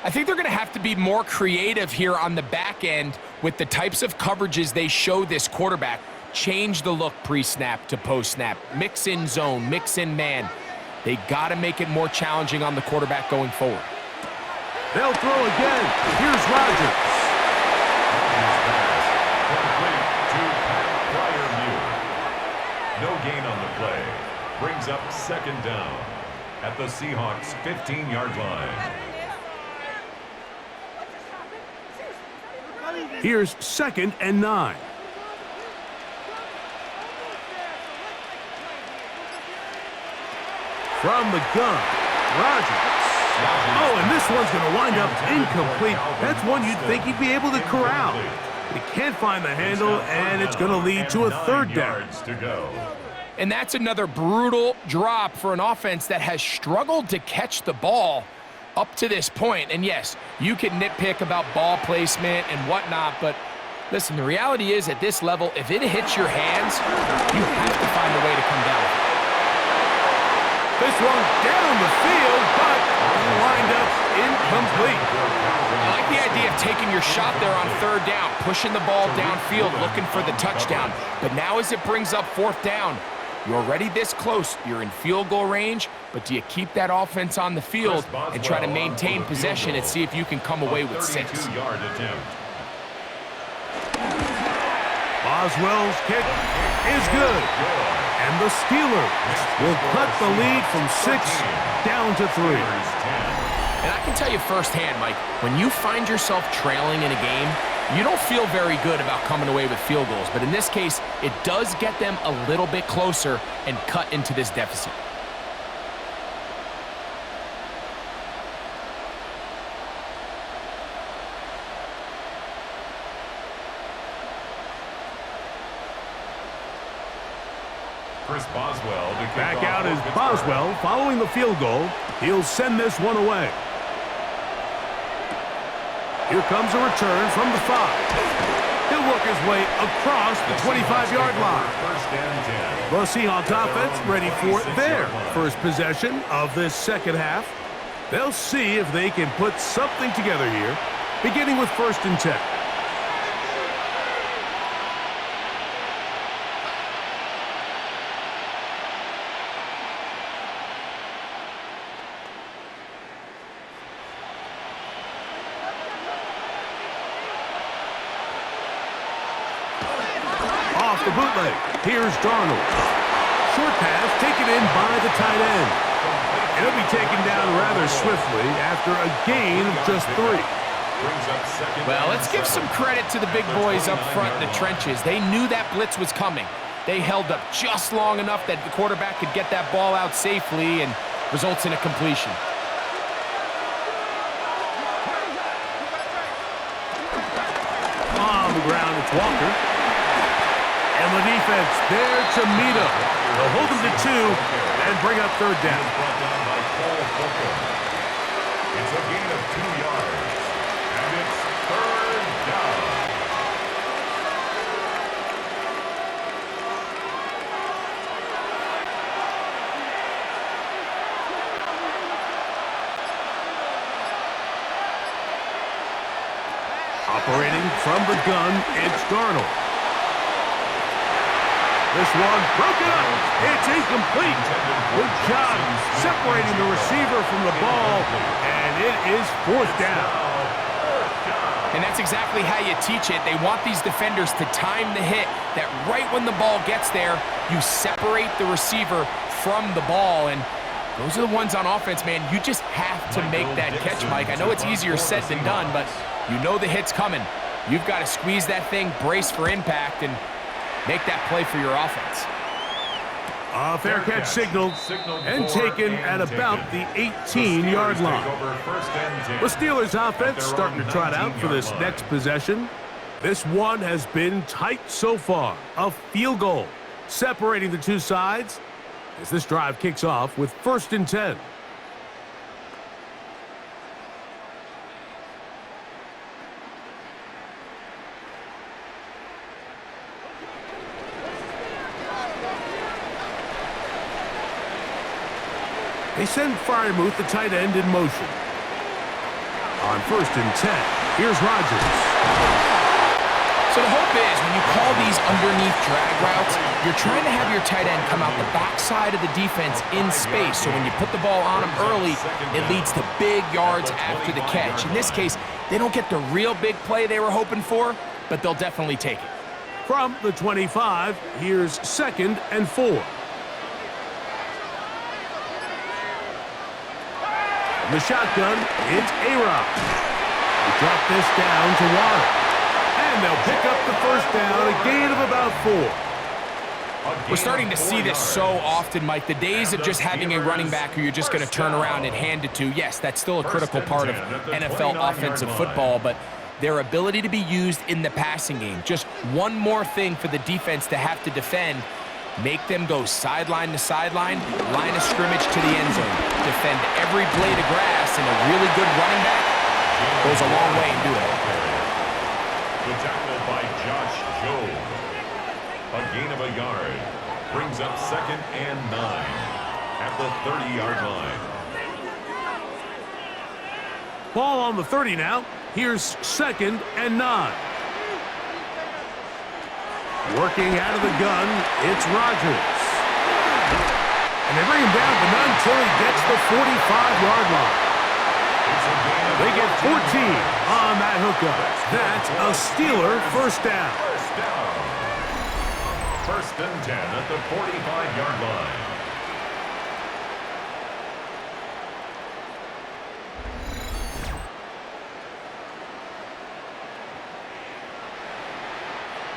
I think they're going to have to be more creative here on the back end with the types of coverages they show this quarterback. Change the look pre-snap to post-snap. Mix in zone, mix in man. They got to make it more challenging on the quarterback going forward. They'll throw again. Here's Rodgers. Complete to Pryor. No gain on the play. Brings up 2nd down at the Seahawks 15-yard line. Here's 2nd and 9. From the gun, Rodgers. Oh, and this one's going to wind up incomplete. That's one you'd think he'd be able to corral. He can't find the handle, and it's going to lead to a 3rd down. And that's another brutal drop for an offense that has struggled to catch the ball up to this point. And yes, you can nitpick about ball placement and whatnot, but listen, the reality is at this level, if it hits your hands, you have to find a way to come down with it. This one down the field, but lined up incomplete. I like the idea of taking your shot there on third down, pushing the ball downfield, looking for the touchdown. But now as it brings up fourth down, you're already this close. You're in field goal range, but do you keep that offense on the field and try to maintain possession and see if you can come away with 6? Boswell's kick is good. And the Steelers will cut the lead from 6 down to 3. And I can tell you firsthand, Mike, when you find yourself trailing in a game, you don't feel very good about coming away with field goals. But in this case, it does get them a little bit closer and cut into this deficit. Boswell to back out is Boswell following the field goal. He'll send this one away. Here comes a return from the 5. He'll work his way across the 25-yard line. The Seahawks offense ready for their first possession of this second half. They'll see if they can put something together here, beginning with 1st and 10. The bootleg. Here's Darnold. Short pass taken in by the tight end. It'll be taken down rather swiftly after a gain of just 3. Well, let's give some credit to the big boys up front in the trenches. They knew that blitz was coming. They held up just long enough that the quarterback could get that ball out safely and results in a completion. On the ground, it's Walker. And the defense there to meet him. They'll hold him to 2 and bring up 3rd down. It's a gain of 2 yards. And it's 3rd down. Operating from the gun, it's Darnold. This one broken up. It's incomplete. Good job separating the receiver from the ball, and it is 4th down. And that's exactly how you teach it. They want these defenders to time the hit, that right when the ball gets there, you separate the receiver from the ball. And those are the ones on offense, man. You just have to make that catch, Mike. I know it's easier said than done, but you know the hit's coming. You've got to squeeze that thing, brace for impact, and make that play for your offense. A fair catch signaled and taken at about the 18-yard line. The Steelers offense starting to trot out for this next possession. This one has been tight so far. A field goal separating the two sides as this drive kicks off with 1st and 10. They send Freiermuth, the tight end, in motion. On 1st and 10, here's Rodgers. So the hope is when you call these underneath drag routes, you're trying to have your tight end come out the backside of the defense in space. So when you put the ball on him early, it leads to big yards after the catch. In this case, they don't get the real big play they were hoping for, but they'll definitely take it. From the 25, here's 2nd and 4. The shotgun, it's A-Rob. They drop this down to Water. And they'll pick up the 1st down, a gain of about 4. We're starting to see this so often, Mike. The days of just having a running back who you're just going to turn around and hand it to, yes, that's still a critical part of NFL offensive football, but their ability to be used in the passing game, just one more thing for the defense to have to defend. Make them go sideline to sideline, line of scrimmage to the end zone. Defend every blade of grass, and a really good running back goes a long way in doing it. The tackle by Josh Jobe. A gain of a yard. Brings up 2nd and 9. at the 30-yard line. Ball on the 30 now. Here's 2nd and 9. Working out of the gun, it's Rodgers. And they bring him down to none until he gets the 45-yard line. They get 14 on that hookup. That's a Steeler first down. First and 10 at the 45-yard line.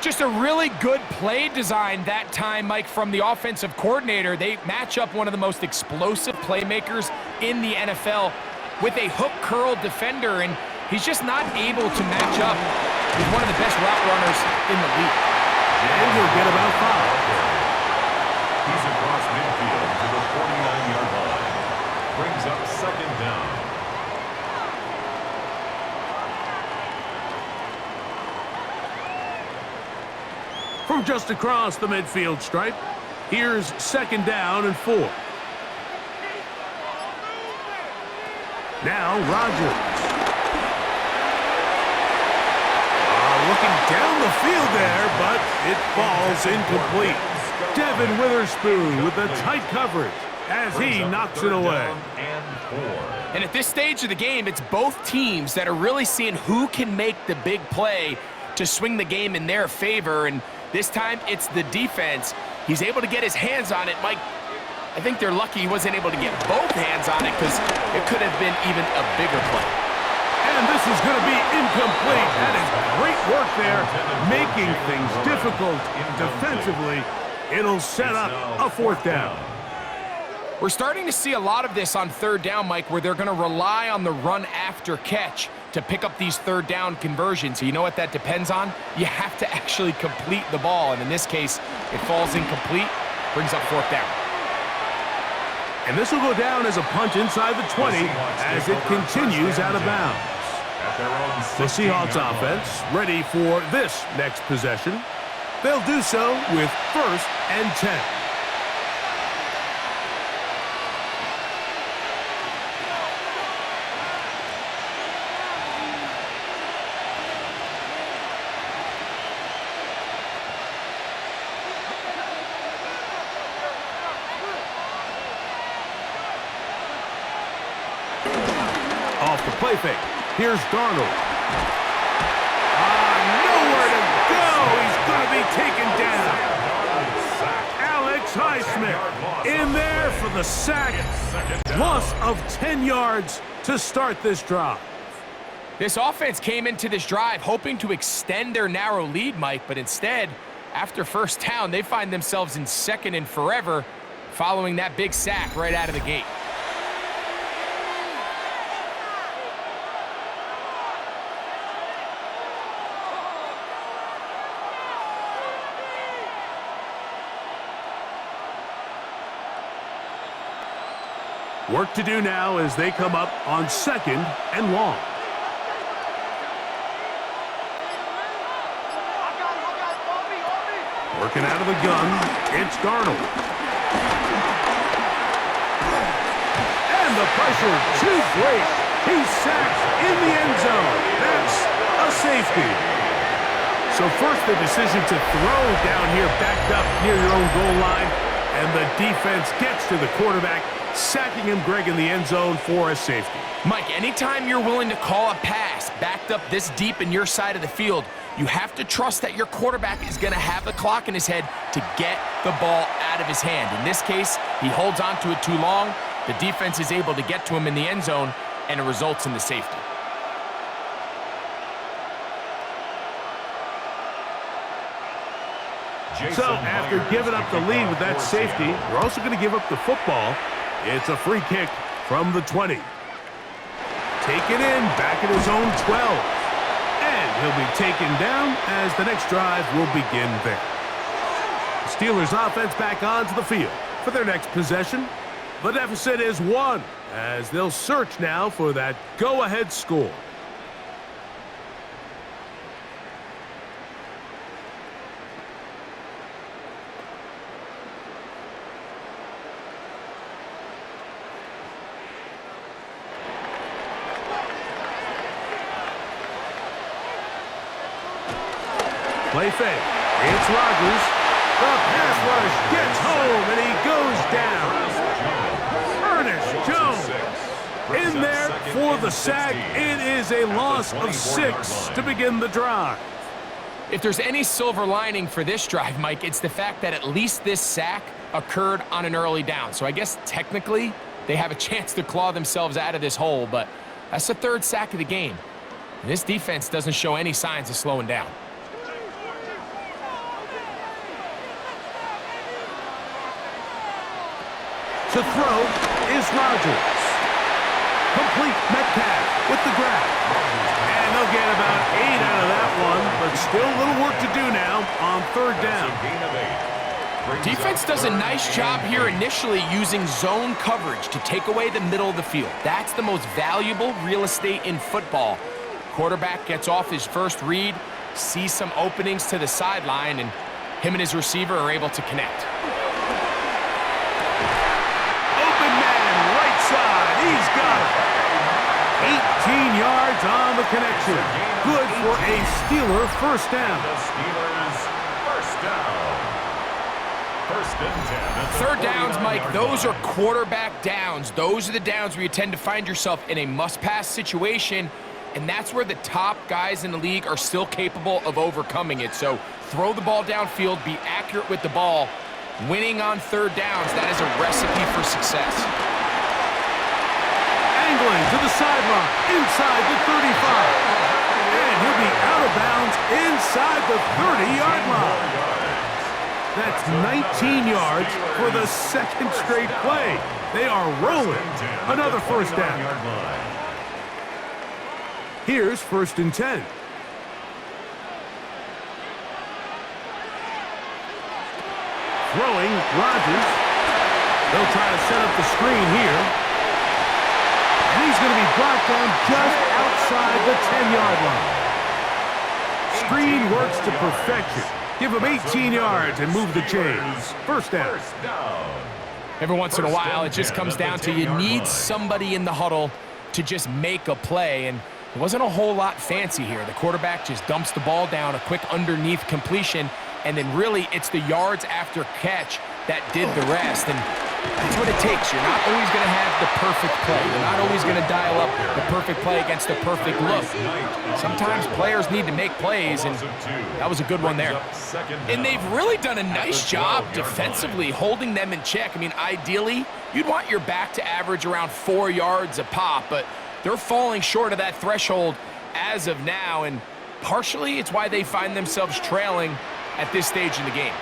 Just a really good play design that time, Mike, from the offensive coordinator. They match up one of the most explosive playmakers in the NFL with a hook curl defender, and he's just not able to match up with one of the best route runners in the league. And he'll get about 5. He's across midfield to the 49-yard line. Brings up 2nd down. From just across the midfield stripe, here's 2nd down and 4. Now Rodgers. Looking down the field there, but it falls incomplete. Devin Witherspoon with the tight coverage as he knocks it away. And at this stage of the game, it's both teams that are really seeing who can make the big play to swing the game in their favor, and this time it's the defense. He's able to get his hands on it. Mike, I think they're lucky he wasn't able to get both hands on it because it could have been even a bigger play. And this is going to be incomplete. That is great work there, making things difficult defensively. It'll set up a 4th down. We're starting to see a lot of this on 3rd down, Mike, where they're going to rely on the run after catch to pick up these 3rd down conversions. So you know what that depends on? You have to actually complete the ball, and in this case, it falls incomplete, brings up 4th down. And this will go down as a punt inside the 20 as it continues out of bounds. The Seahawks offense ready for this next possession. They'll do so with 1st and 10. Off the play fake. Here's Darnold. Nowhere to go. He's going to be taken down. Alex Highsmith in there for the sack. Loss of 10 yards to start this drive. This offense came into this drive hoping to extend their narrow lead, Mike, but instead, after 1st down, they find themselves in 2nd and forever following that big sack right out of the gate. Work to do now as they come up on 2nd and long. Working out of the gun, it's Darnold. And the pressure too great. He's sacked in the end zone. That's a safety. So first the decision to throw down here backed up near your own goal line, and the defense gets to the quarterback, sacking him, Greg, in the end zone for a safety. Mike, anytime you're willing to call a pass backed up this deep in your side of the field, you have to trust that your quarterback is going to have the clock in his head to get the ball out of his hand. In this case, he holds on to it too long. The defense is able to get to him in the end zone, and it results in the safety. So after giving up the lead with that safety, we're also going to give up the football. It's a free kick from the 20. Taken in, back at his own 12. And he'll be taken down as the next drive will begin there. The Steelers offense back onto the field for their next possession. The deficit is 1 as they'll search now for that go-ahead score. Play fake. It's Rodgers. The pass rush gets home, and he goes down. Ernest Jones in there for the sack. It is a loss of 6 to begin the drive. If there's any silver lining for this drive, Mike, it's the fact that at least this sack occurred on an early down. So I guess technically they have a chance to claw themselves out of this hole, but that's the 3rd sack of the game. And this defense doesn't show any signs of slowing down. To throw is Rodgers. Complete. Metcalf with the grab. And they'll get about 8 out of that one, but still a little work to do now on 3rd down. Defense does a nice job here initially using zone coverage to take away the middle of the field. That's the most valuable real estate in football. Quarterback gets off his first read, sees some openings to the sideline, and him and his receiver are able to connect. Open man, right side. He's got it. 18 yards on the connection. Good for a Steeler first down. The Steelers first down. 1st and 10. 3rd downs, Mike, those are quarterback downs. Those are the downs where you tend to find yourself in a must-pass situation, and that's where the top guys in the league are still capable of overcoming it. So throw the ball downfield, be accurate with the ball. Winning on 3rd downs, that is a recipe for success. Angling to the sideline, inside the 35. And he'll be out of bounds inside the 30-yard line. That's 19 yards for the 2nd straight play. They are rolling. Another first down. Here's 1st and 10. Throwing, Rodgers. They'll try to set up the screen here. And he's going to be brought down just outside the 10-yard line. Screen works to perfection. Give him 18 yards and move the chains. First down. Every once in a while, it just comes down to you need somebody in the huddle to just make a play, and it wasn't a whole lot fancy here. The quarterback just dumps the ball down, a quick underneath completion, and then really it's the yards after catch that did the rest. And that's what it takes. You're not always going to have the perfect play. You're not always going to dial up the perfect play against the perfect look. Sometimes players need to make plays, and that was a good one there. And they've really done a nice job defensively holding them in check. I mean, ideally, you'd want your back to average around 4 yards a pop, but they're falling short of that threshold as of now, and partially it's why they find themselves trailing at this stage in the game.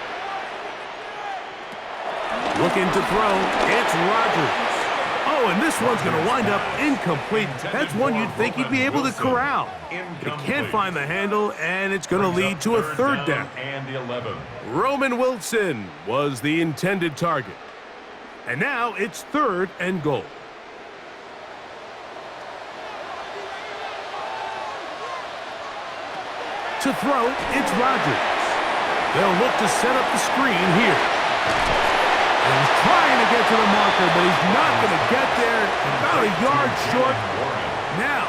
Looking to throw, it's Rodgers. Oh, and this one's going to wind up incomplete. That's one you'd think he'd be able to corral. They can't find the handle, and it's going to lead to a 3rd down. Roman Wilson was the intended target. And now it's 3rd and goal. To throw, it's Rodgers. They'll look to set up the screen here. And he's trying to get to the marker, but he's not going to get there. About a yard short. Now,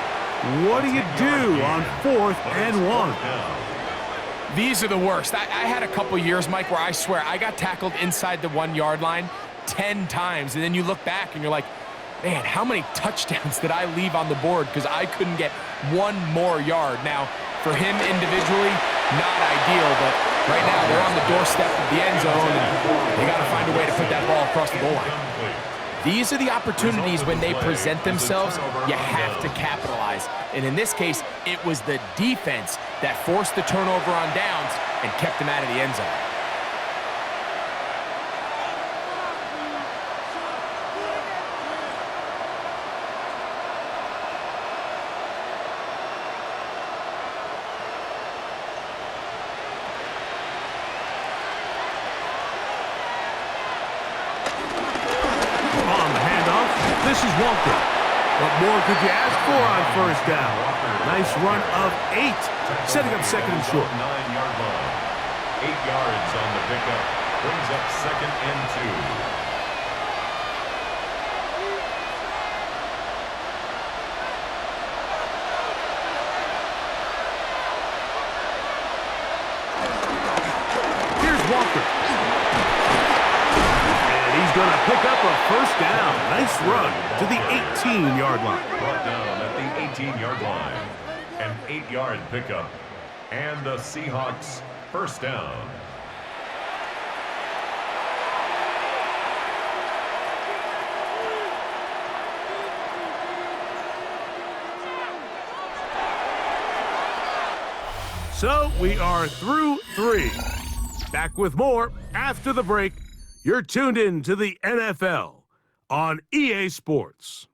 what do you do on 4th and 1? These are the worst. I had a couple years, Mike, where I swear I got tackled inside the 1-yard line 10 times. And then you look back and you're like, man, how many touchdowns did I leave on the board because I couldn't get 1 more yard? Now, for him individually, not ideal, but right now they're on the doorstep of the end zone, and they got to find a way to put that ball across the goal line. These are the opportunities when they present themselves, you have to capitalize. And in this case, it was the defense that forced the turnover on downs and kept them out of the end zone. This is Walker. What more could you ask for on 1st down? Nice run of 8, setting up 2nd and short. 9-yard line. 8 yards on the pickup. Brings up 2nd and 2. going to pick up a first down. Nice run to the 18-yard line. Brought down at the 18-yard line. An 8-yard pickup. And the Seahawks first down. So we are through 3. Back with more after the break. You're tuned in to the NFL on EA Sports.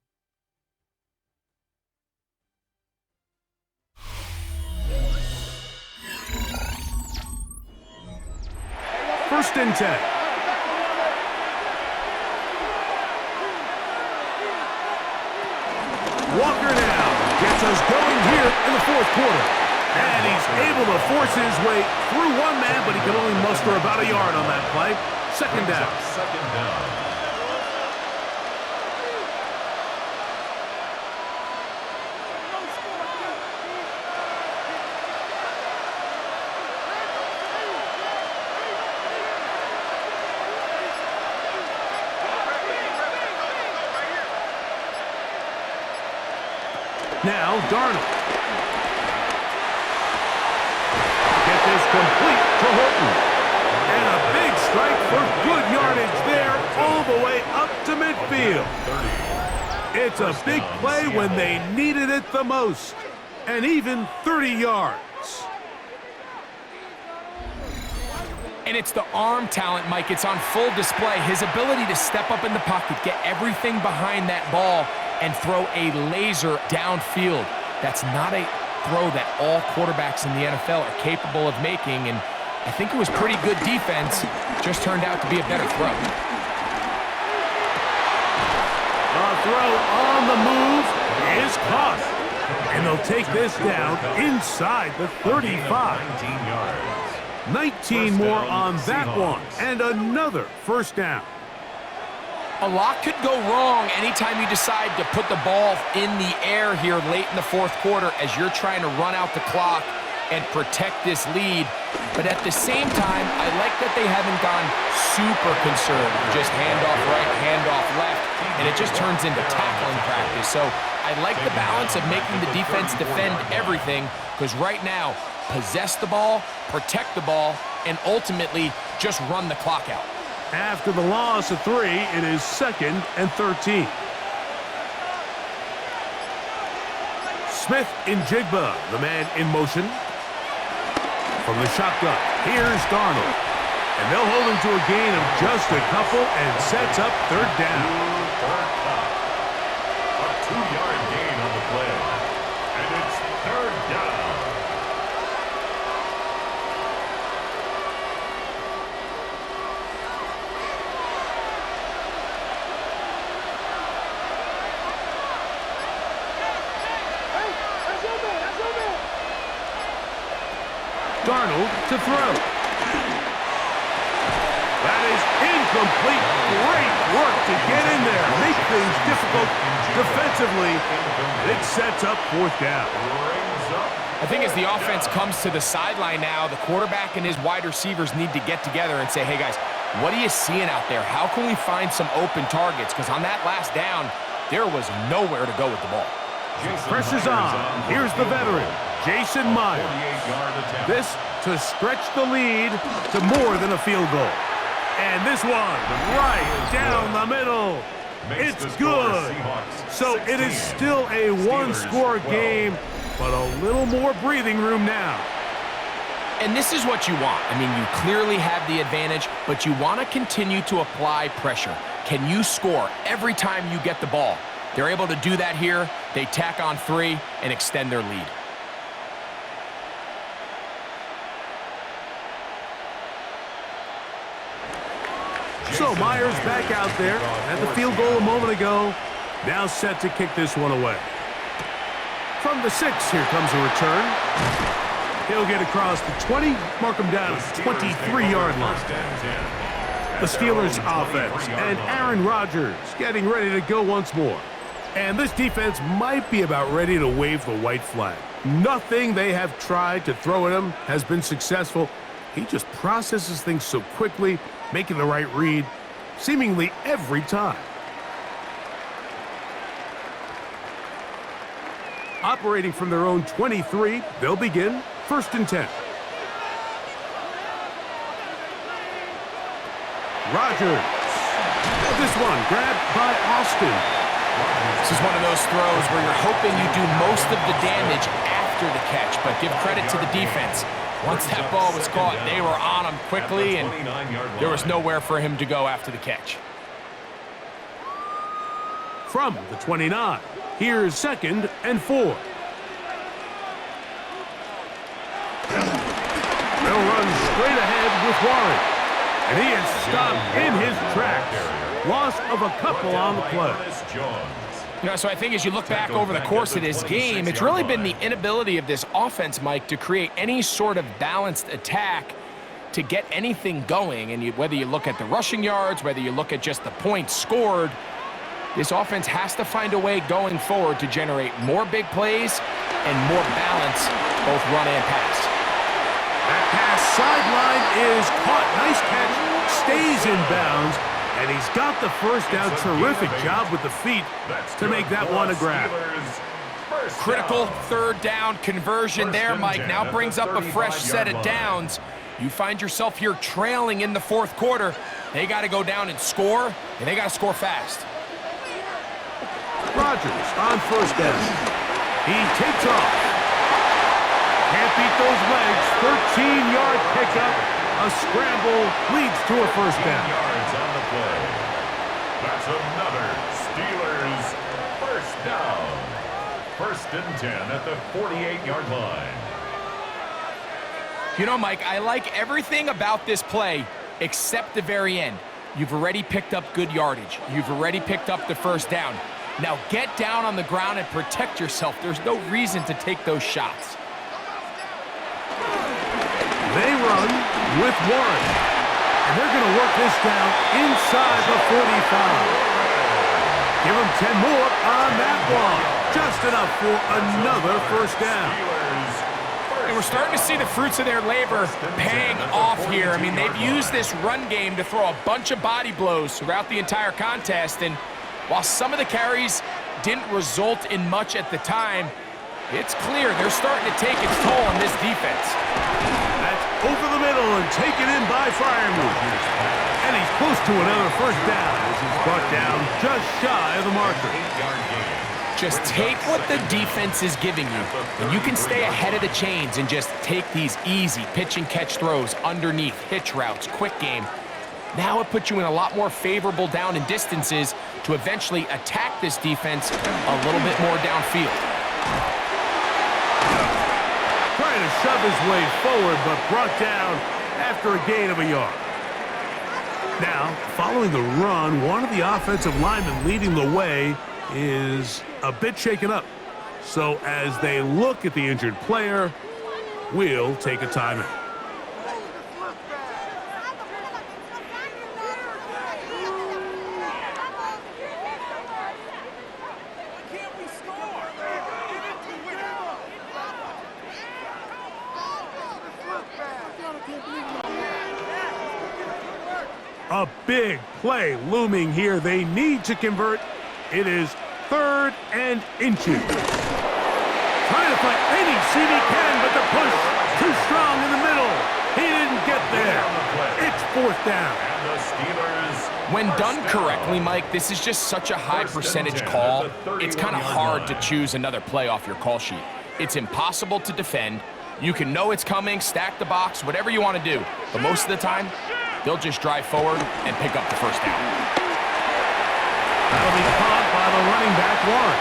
First and 10. Walker now gets us going here in the fourth quarter. And he's able to force his way through one man, but he can only muster about a yard on that play. Second down. Second down. Now Darnold. Is complete to Horton. And a big strike for good yardage there all the way up to midfield. It's a big play when they needed it the most. And even 30 yards. And it's the arm talent, Mike. It's on full display. His ability to step up in the pocket, get everything behind that ball, and throw a laser downfield. That's not a throw that all quarterbacks in the NFL are capable of making, and I think it was pretty good defense. Just turned out to be a better throw. A throw on the move is caught. And they'll take this down inside the 35. 19 yards. 19 more on that one, and another first down. A lot could go wrong anytime you decide to put the ball in the air here late in the fourth quarter as you're trying to run out the clock and protect this lead. But at the same time, I like that they haven't gone super conservative. Just handoff right, handoff left, and it just turns into tackling practice. So I like the balance of making the defense defend everything, because right now, possess the ball, protect the ball, and ultimately just run the clock out. After the loss of 3, it is 2nd and 13. Smith in Jigba, the man in motion. From the shotgun, here's Darnold. And they'll hold him to a gain of just a couple and sets up third down. A 2-yard gain on the play. And it's third down. Darnold to throw. That is incomplete. Great work to get in there. Make things difficult defensively. It sets up fourth down. I think as the offense comes to the sideline now, the quarterback and his wide receivers need to get together and say, hey, guys, what are you seeing out there? How can we find some open targets? Because on that last down, there was nowhere to go with the ball. Pressure's on. Here's the veteran, Jason Myers. This to stretch the lead to more than a field goal. And this one right down the middle. It's good. So it is still a one-score game, but a little more breathing room now. And this is what you want. I mean, you clearly have the advantage, but you want to continue to apply pressure. Can you score every time you get the ball? They're able to do that here. They tack on 3 and extend their lead. So Myers back out there at the field goal a moment ago. Now set to kick this one away. From the 6, here comes a return. He'll get across the 20, mark him down at the 23-yard line. The Steelers offense and Aaron Rodgers getting ready to go once more. And this defense might be about ready to wave the white flag. Nothing they have tried to throw at him has been successful. He just processes things so quickly, making the right read. seemingly every time. Operating from their own 23, they'll begin 1st and 10. Rodgers. This one grabbed by Austin. This is one of those throws where you're hoping you do most of the damage after the catch, but give credit to the defense. Once that ball was caught, they were on him quickly, and there was nowhere for him to go after the catch. From the 29, here's 2nd and 4. They'll run straight ahead with Warren. And he is stopped in his tracks. Loss of a couple on the play. You know, so I think as you look back over the course of this game, it's really been the inability of this offense, Mike, to create any sort of balanced attack to get anything going. And whether you look at the rushing yards, whether you look at just the points scored, this offense has to find a way going forward to generate more big plays and more balance, both run and pass. That pass sideline is caught. Nice catch. Stays in bounds. And he's got the first down. Terrific job with the feet to make that one a grab. Critical 3rd down conversion there, Mike. Now brings up a fresh set of downs. You find yourself here trailing in the 4th quarter. They got to go down and score, and they got to score fast. Rodgers on 1st down. He takes off. Can't beat those legs. 13-yard pickup. A scramble leads to a 1st down. Yards on the play. That's another Steelers 1st down. 1st and 10 at the 48-yard line. You know, Mike, I like everything about this play except the very end. You've already picked up good yardage. You've already picked up the 1st down. Now get down on the ground and protect yourself. There's no reason to take those shots. They run with Warren. And they're going to work this down inside the 45. Give them 10 more on that one. Just enough for another 1st down. And we're starting to see the fruits of their labor paying off here. I mean, they've used this run game to throw a bunch of body blows throughout the entire contest. And while some of the carries didn't result in much at the time, it's clear they're starting to take its toll on this defense. That's over the middle and taken in by Freiermuth. And he's close to another 1st down as he's brought down just shy of the marker. Just take what the defense is giving you, and you can stay ahead of the chains and just take these easy pitch and catch throws underneath, hitch routes, quick game. Now it puts you in a lot more favorable down and distances to eventually attack this defense a little bit more downfield. Trying to shove his way forward, but brought down after a gain of a yard. Now, following the run, one of the offensive linemen leading the way is a bit shaken up. So as they look at the injured player, we'll take a timeout. A big play looming here. They need to convert. It is 3rd and inches. Trying to find any seam he can, but the push too strong in the middle. He didn't get there. It's 4th down. When done correctly, Mike, this is just such a high percentage call. It's kind of hard to choose another play off your call sheet. It's impossible to defend. You can know it's coming, stack the box, whatever you want to do. But most of the time, they'll just drive forward and pick up the 1st down. That'll be caught by the running back, Warren.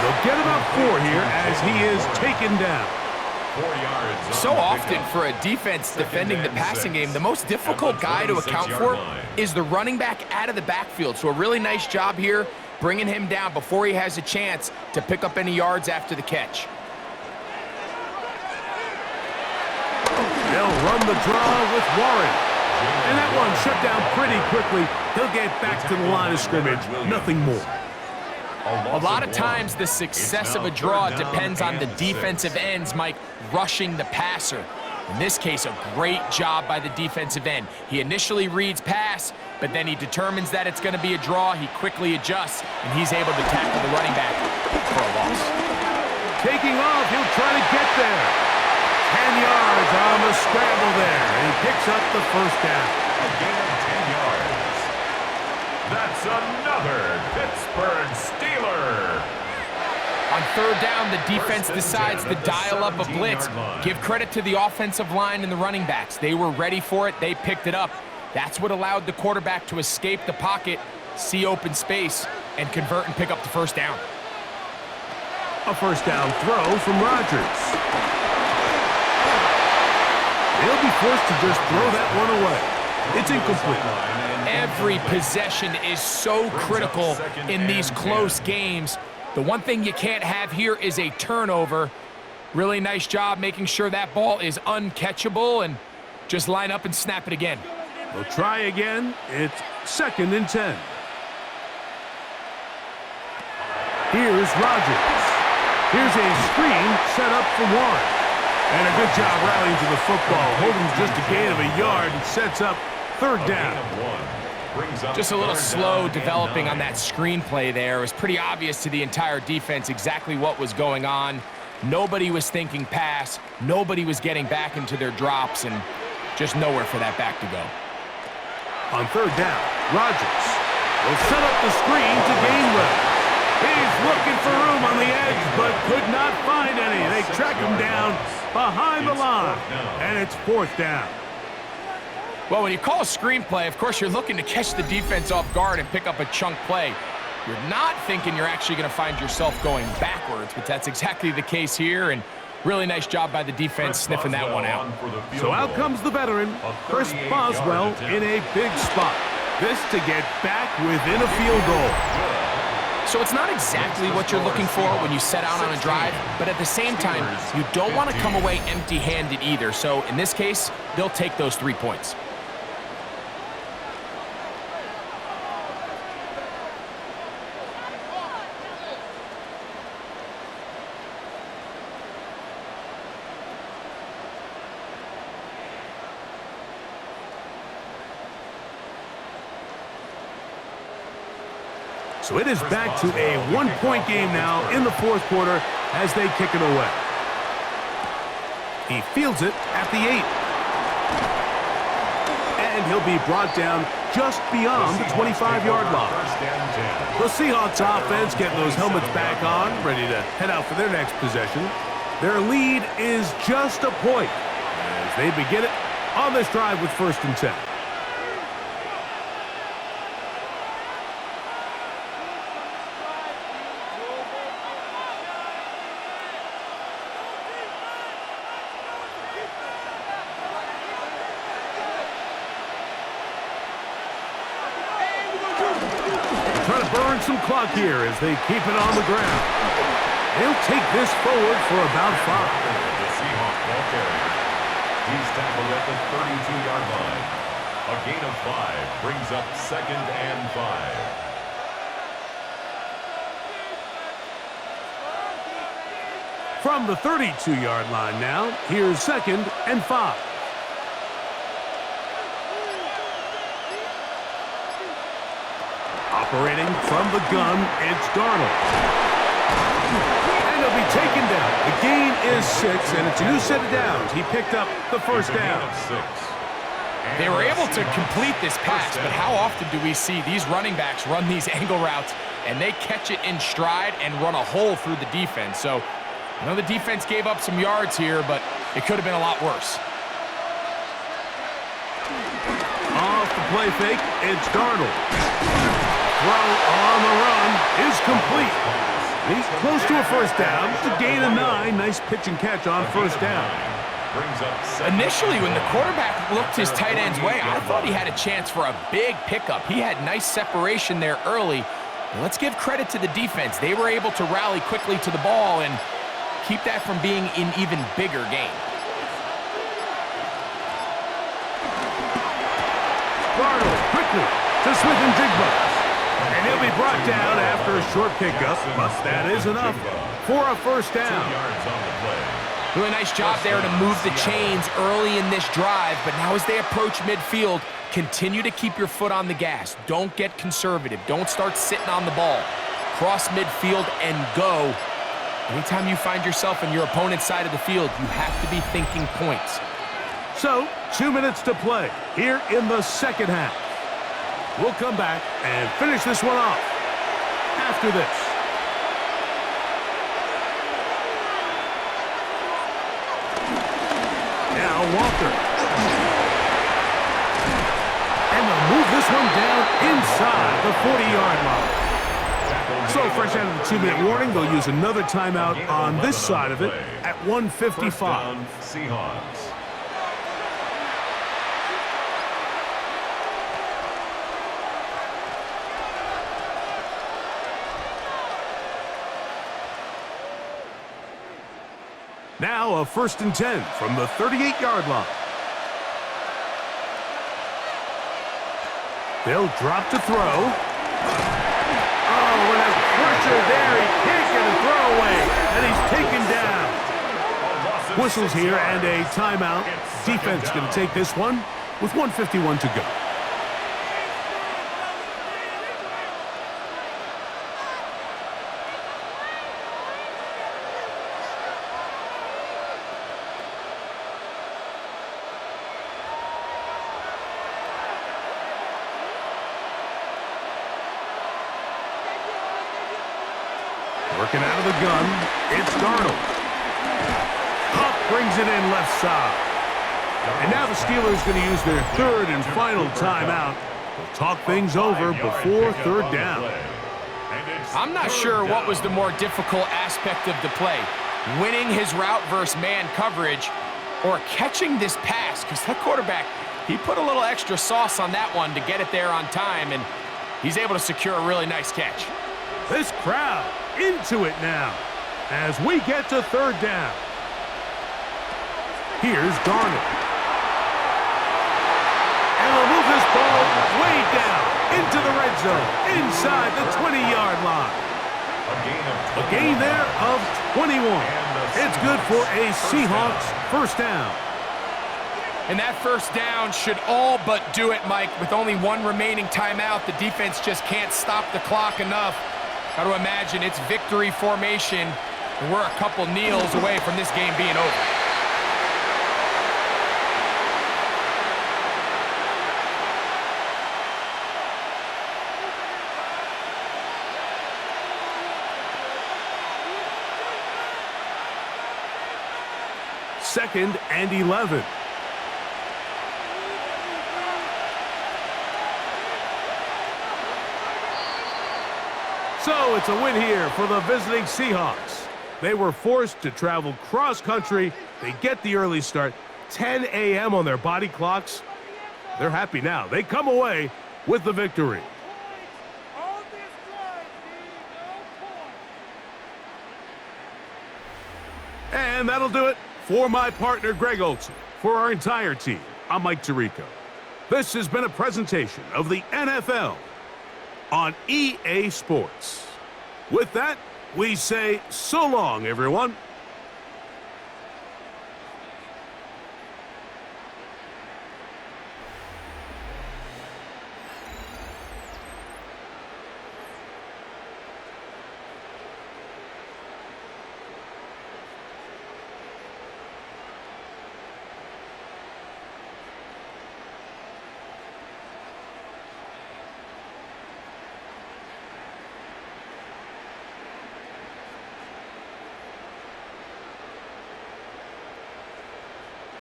They'll get about 4 here as he is taken down. 4 yards. So often for a defense defending the passing game, the most difficult guy to account for is the running back out of the backfield. So a really nice job here bringing him down before he has a chance to pick up any yards after the catch. They'll run the draw with Warren. And that one shut down pretty quickly. He'll get back to the line of scrimmage. Nothing more. A lot of times the success of a draw depends on the defensive ends, Mike, rushing the passer. In this case, a great job by the defensive end. He initially reads pass, but then he determines that it's going to be a draw. He quickly adjusts, and he's able to tackle the running back for a loss. Taking off, he'll try to get there. 10 yards on the scramble there, and he picks up the first down. A gain of 10 yards. That's another Pittsburgh Steeler. On third down, the defense decides to dial up a blitz. Give credit to the offensive line and the running backs. They were ready for it. They picked it up. That's what allowed the quarterback to escape the pocket, see open space, and convert and pick up the first down. A first down throw from Rodgers. He'll be forced to just throw that one away. It's incomplete. Every possession is so critical in these close games. The one thing you can't have here is a turnover. Really nice job making sure that ball is uncatchable, and just line up and snap it again. We'll try again. It's 2nd and 10. Here's Rodgers. Here's a screen set up for Warren. And a good job rallying to the football. Holding just a gain of a yard and sets up third down. Just a little slow developing on that screenplay there. It was pretty obvious to the entire defense exactly what was going on. Nobody was thinking pass. Nobody was getting back into their drops, and just nowhere for that back to go. On third down, Rodgers will set up the screen to Gainwell. He's looking for room on the edge, but could not find any. They track him down behind the line, and it's 4th down. Well, when you call a screenplay, of course, you're looking to catch the defense off guard and pick up a chunk play. You're not thinking you're actually going to find yourself going backwards, but that's exactly the case here, and really nice job by the defense sniffing that one out. So out comes the veteran, Chris Boswell, in a big spot. This to get back within a field goal. So it's not exactly what you're looking for when you set out on a drive, but at the same time, you don't want to come away empty-handed either. So in this case, they'll take those 3 points. So it is back to a one-point game now in the 4th quarter as they kick it away. He fields it at the 8. And he'll be brought down just beyond the 25-yard line. The Seahawks offense getting those helmets back on, ready to head out for their next possession. Their lead is just a point as they begin it on this drive with 1st and 10. Trying to burn some clock here as they keep it on the ground. He'll take this forward for about 5. The Seahawks ball carrier. He's tackled at the 32-yard line. A gain of 5 brings up 2nd and 5. From the 32-yard line now, here's 2nd and 5. Operating from the gun, it's Darnold. And he'll be taken down. The gain is 6, and it's a new set of downs. He picked up the first down. They were able to complete this pass, but how often do we see these running backs run these angle routes, and they catch it in stride and run a hole through the defense? So I know the defense gave up some yards here, but it could have been a lot worse. Off the play fake, it's Darnold. Throw on the run is complete. He's close to a first down. It's a gain of 9. Nice pitch and catch on first down. Initially, when the quarterback looked his tight end's way, I thought he had a chance for a big pickup. He had nice separation there early. And let's give credit to the defense. They were able to rally quickly to the ball and keep that from being an even bigger game. Darnold quickly to Smith and Jigba. And he'll be brought down after a short pickup, but that is enough for a first down. 2 yards on the play. Really nice job there to move the chains early in this drive, but now as they approach midfield, continue to keep your foot on the gas. Don't get conservative. Don't start sitting on the ball. Cross midfield and go. Anytime you find yourself on your opponent's side of the field, you have to be thinking points. So, 2 minutes to play here in the second half. We'll come back and finish this one off after this. Now Walker. And they'll move this one down inside the 40-yard line. So fresh out of the 2-minute warning, they'll use another timeout on this side of it at 1:55. Seahawks. Now a 1st and 10 from the 38-yard line. They'll drop to throw. Oh, and a pressure there. He can't get a throwaway, and he's taken down. Whistles here and a timeout. Defense going to take this one with 1:51 to go. Working out of the gun, it's Darnold. Up, brings it in left side. And now the Steelers going to use their 3rd and final timeout. They'll talk things over before 3rd down. I'm not sure what was the more difficult aspect of the play, winning his route versus man coverage or catching this pass, because that quarterback, he put a little extra sauce on that one to get it there on time, and he's able to secure a really nice catch. This crowd into it now as we get to 3rd down. Here's Darnold. And they'll move this ball way down into the red zone, inside the 20-yard line. A gain there of 21. It's good for a Seahawks 1st down. And that 1st down should all but do it, Mike. With only 1 remaining timeout, the defense just can't stop the clock enough. Got to imagine it's victory formation, and we're a couple kneels away from this game being over. Second and 11. So it's a win here for the visiting Seahawks. They were forced to travel cross-country. They get the early start, 10 a.m. on their body clocks. They're happy now. They come away with the victory. And that'll do it for my partner, Greg Olson. For our entire team, I'm Mike Tirico. This has been a presentation of the NFL on EA Sports. With that, we say so long, everyone.